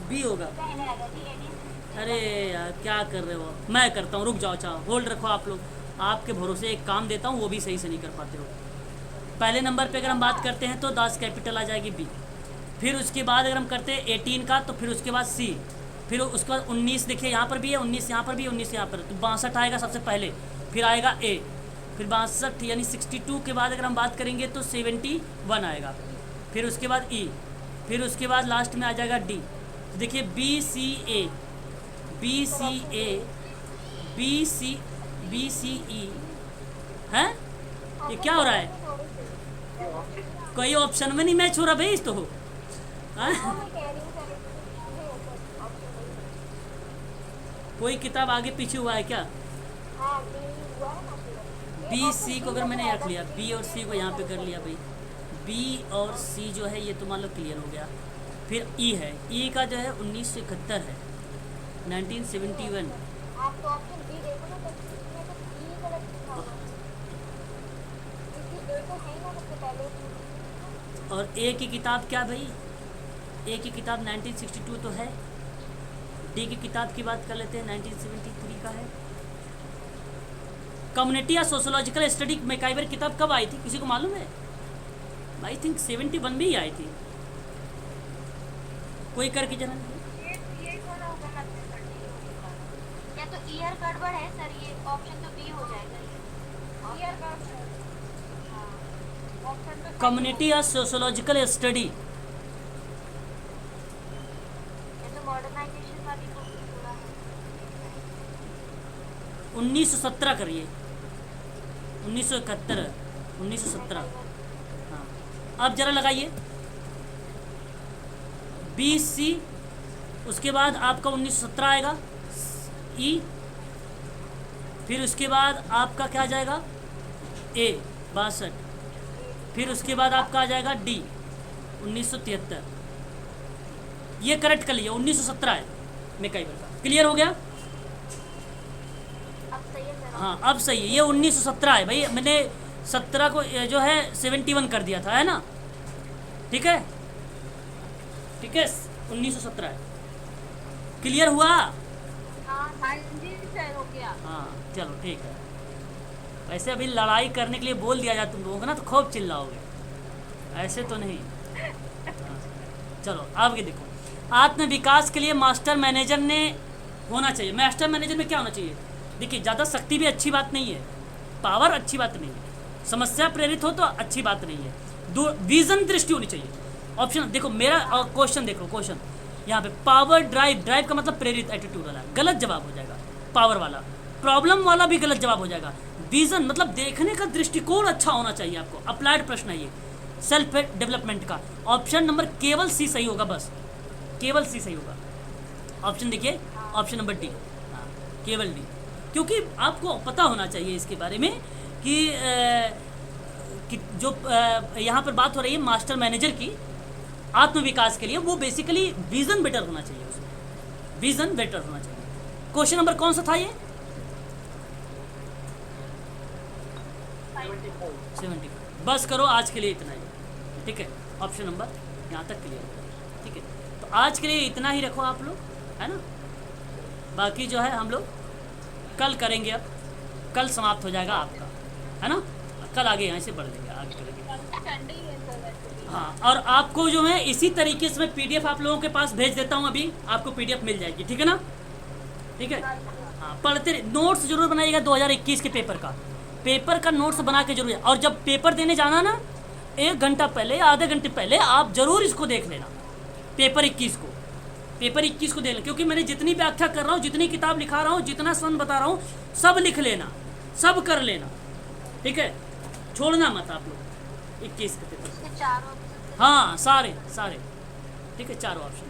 बी होगा। अरे यार क्या कर रहे हो? मैं करता हूँ, रुक जाओ, अच्छा होल्ड रखो आप लोग। आपके भरोसे एक काम देता हूँ, वो भी सही से नहीं कर पाते हो। पहले नंबर पे अगर हम बात करते हैं तो दास कैपिटल आ जाएगी बी। फिर उसके बाद अगर हम करते हैं 18 का, तो फिर उसके बाद सी, फिर उसके बाद 19, देखिए यहाँ पर भी है 19, यहाँ पर भी 19, यहाँ पर, तो 62 आएगा सबसे पहले, फिर आएगा ए, फिर 62 यानी 62 के बाद अगर हम बात करेंगे तो 71 आएगा, फिर उसके बाद ई, फिर उसके बाद लास्ट में आ जाएगा डी। देखिए बी सी ई है। ये क्या हो रहा है? कोई ऑप्शन में नहीं मैच हो रहा भाई इस तो हो। कोई किताब आगे पीछे हुआ है क्या? बी सी को अगर मैंने रख लिया, बी और सी को यहाँ पे कर लिया भाई, बी और सी जो है ये तो मान लो क्लियर हो गया। फिर ई है, ई का जो है 1971 है, 1971। और ए की किताब क्या भाई? ए की किताब 1962 तो है। डी की किताब की बात कर लेते हैं, 1973 का है। कम्युनिटी या सोशोलॉजिकल स्टडी मैकाइबर किताब कब आई थी, किसी को मालूम है? आई थिंक 71 में ही आई थी। कोई करके जरा
ये कौन होगा मतलब या तो ईयर गड़बड़ है सर, ये ऑप्शन तो बी हो जाएगा। ये ईयर गड़बड़, हाँ ऑप्शन तो
कम्युनिटी या सोशोलॉजिकल स्टडी।
ये तो मॉडर्नाइजेशन वाली को पूरा है।
1917 करिए, 1971, 1917। हाँ, अब जरा लगाइए BC, उसके बाद आपका 1917 आएगा E, फिर उसके बाद आपका क्या आ जाएगा A 62, फिर उसके बाद आपका आ जाएगा D 1973। ये करेक्ट कर लिया, 1917 है मैकाइवर का। क्लियर हो गया?
अब सही है सर।
हाँ अब सही है, ये 1917 है भाई, मैंने 17 को जो है 71 कर दिया था, है ना? ठीक है, ठीक है, 1917 है। क्लियर हुआ?
हाँ जी सर हो गया।
हाँ चलो ठीक है। वैसे अभी लड़ाई करने के लिए बोल दिया जाए तुम लोगों को ना तो खूब चिल्लाओगे, ऐसे तो नहीं। हाँ, चलो आगे देखो, आत्म विकास के लिए मास्टर मैनेजर ने होना चाहिए। मास्टर मैनेजर में क्या होना चाहिए? देखिए, ज़्यादा शक्ति भी अच्छी बात नहीं है, पावर अच्छी बात नहीं है, समस्या प्रेरित हो तो अच्छी बात नहीं है, दो विजन दृष्टि होनी चाहिए। ऑप्शन देखो, मेरा क्वेश्चन देखो, क्वेश्चन यहाँ पे पावर ड्राइव, ड्राइव का मतलब प्रेरित एटीट्यूड वाला, गलत जवाब हो जाएगा। पावर वाला, प्रॉब्लम वाला भी गलत जवाब हो जाएगा। विजन मतलब देखने का दृष्टिकोण अच्छा होना चाहिए आपको, अप्लाइड प्रश्न है ये, सेल्फ डेवलपमेंट का। ऑप्शन नंबर केवल सी सही होगा, बस केवल सी सही होगा। ऑप्शन देखिए, ऑप्शन नंबर डी, हाँ केवल डी, क्योंकि आपको पता होना चाहिए इसके बारे में कि जो यहाँ पर बात हो रही है मास्टर मैनेजर की आत्म विकास के लिए, वो बेसिकली विजन बेटर होना चाहिए, उसमें विजन बेटर होना चाहिए। क्वेश्चन नंबर कौन सा था ये? 70। बस करो, आज के लिए इतना ही, ठीक है। ऑप्शन नंबर यहाँ तक क्लियर है, ठीक है। तो आज के लिए इतना ही रखो आप लोग, है ना? बाकी जो है हम लोग कल करेंगे, अब कल समाप्त हो जाएगा आपका, है ना? कल आगे यहाँ से बढ़ लेंगे, आगे करेंगे।
संडे ही है सर वैसे भी।
हाँ, और आपको जो है इसी तरीके से मैं PDF आप लोगों के पास भेज देता हूँ, अभी आपको PDF मिल जाएगी, ठीक है ना? ठीक है, हाँ पढ़ते नोट्स जरूर बनाइएगा 2021 के पेपर का नोट्स बना के जरूर। और जब पेपर देने जाना ना, 1 घंटा पहले, आधे घंटे पहले आप जरूर इसको देख लेना, पेपर 21 को देख लेना, क्योंकि मैंने जितनी व्याख्या कर रहा हूँ, जितनी किताब लिखा रहा हूँ, जितना सन बता रहा हूँ, सब लिख लेना, सब कर लेना, ठीक है? छोड़ना मत आप लोग 21 के पेपर।
इसके चार ऑप्शन।
हाँ सारे, ठीक है, चारों ऑप्शन।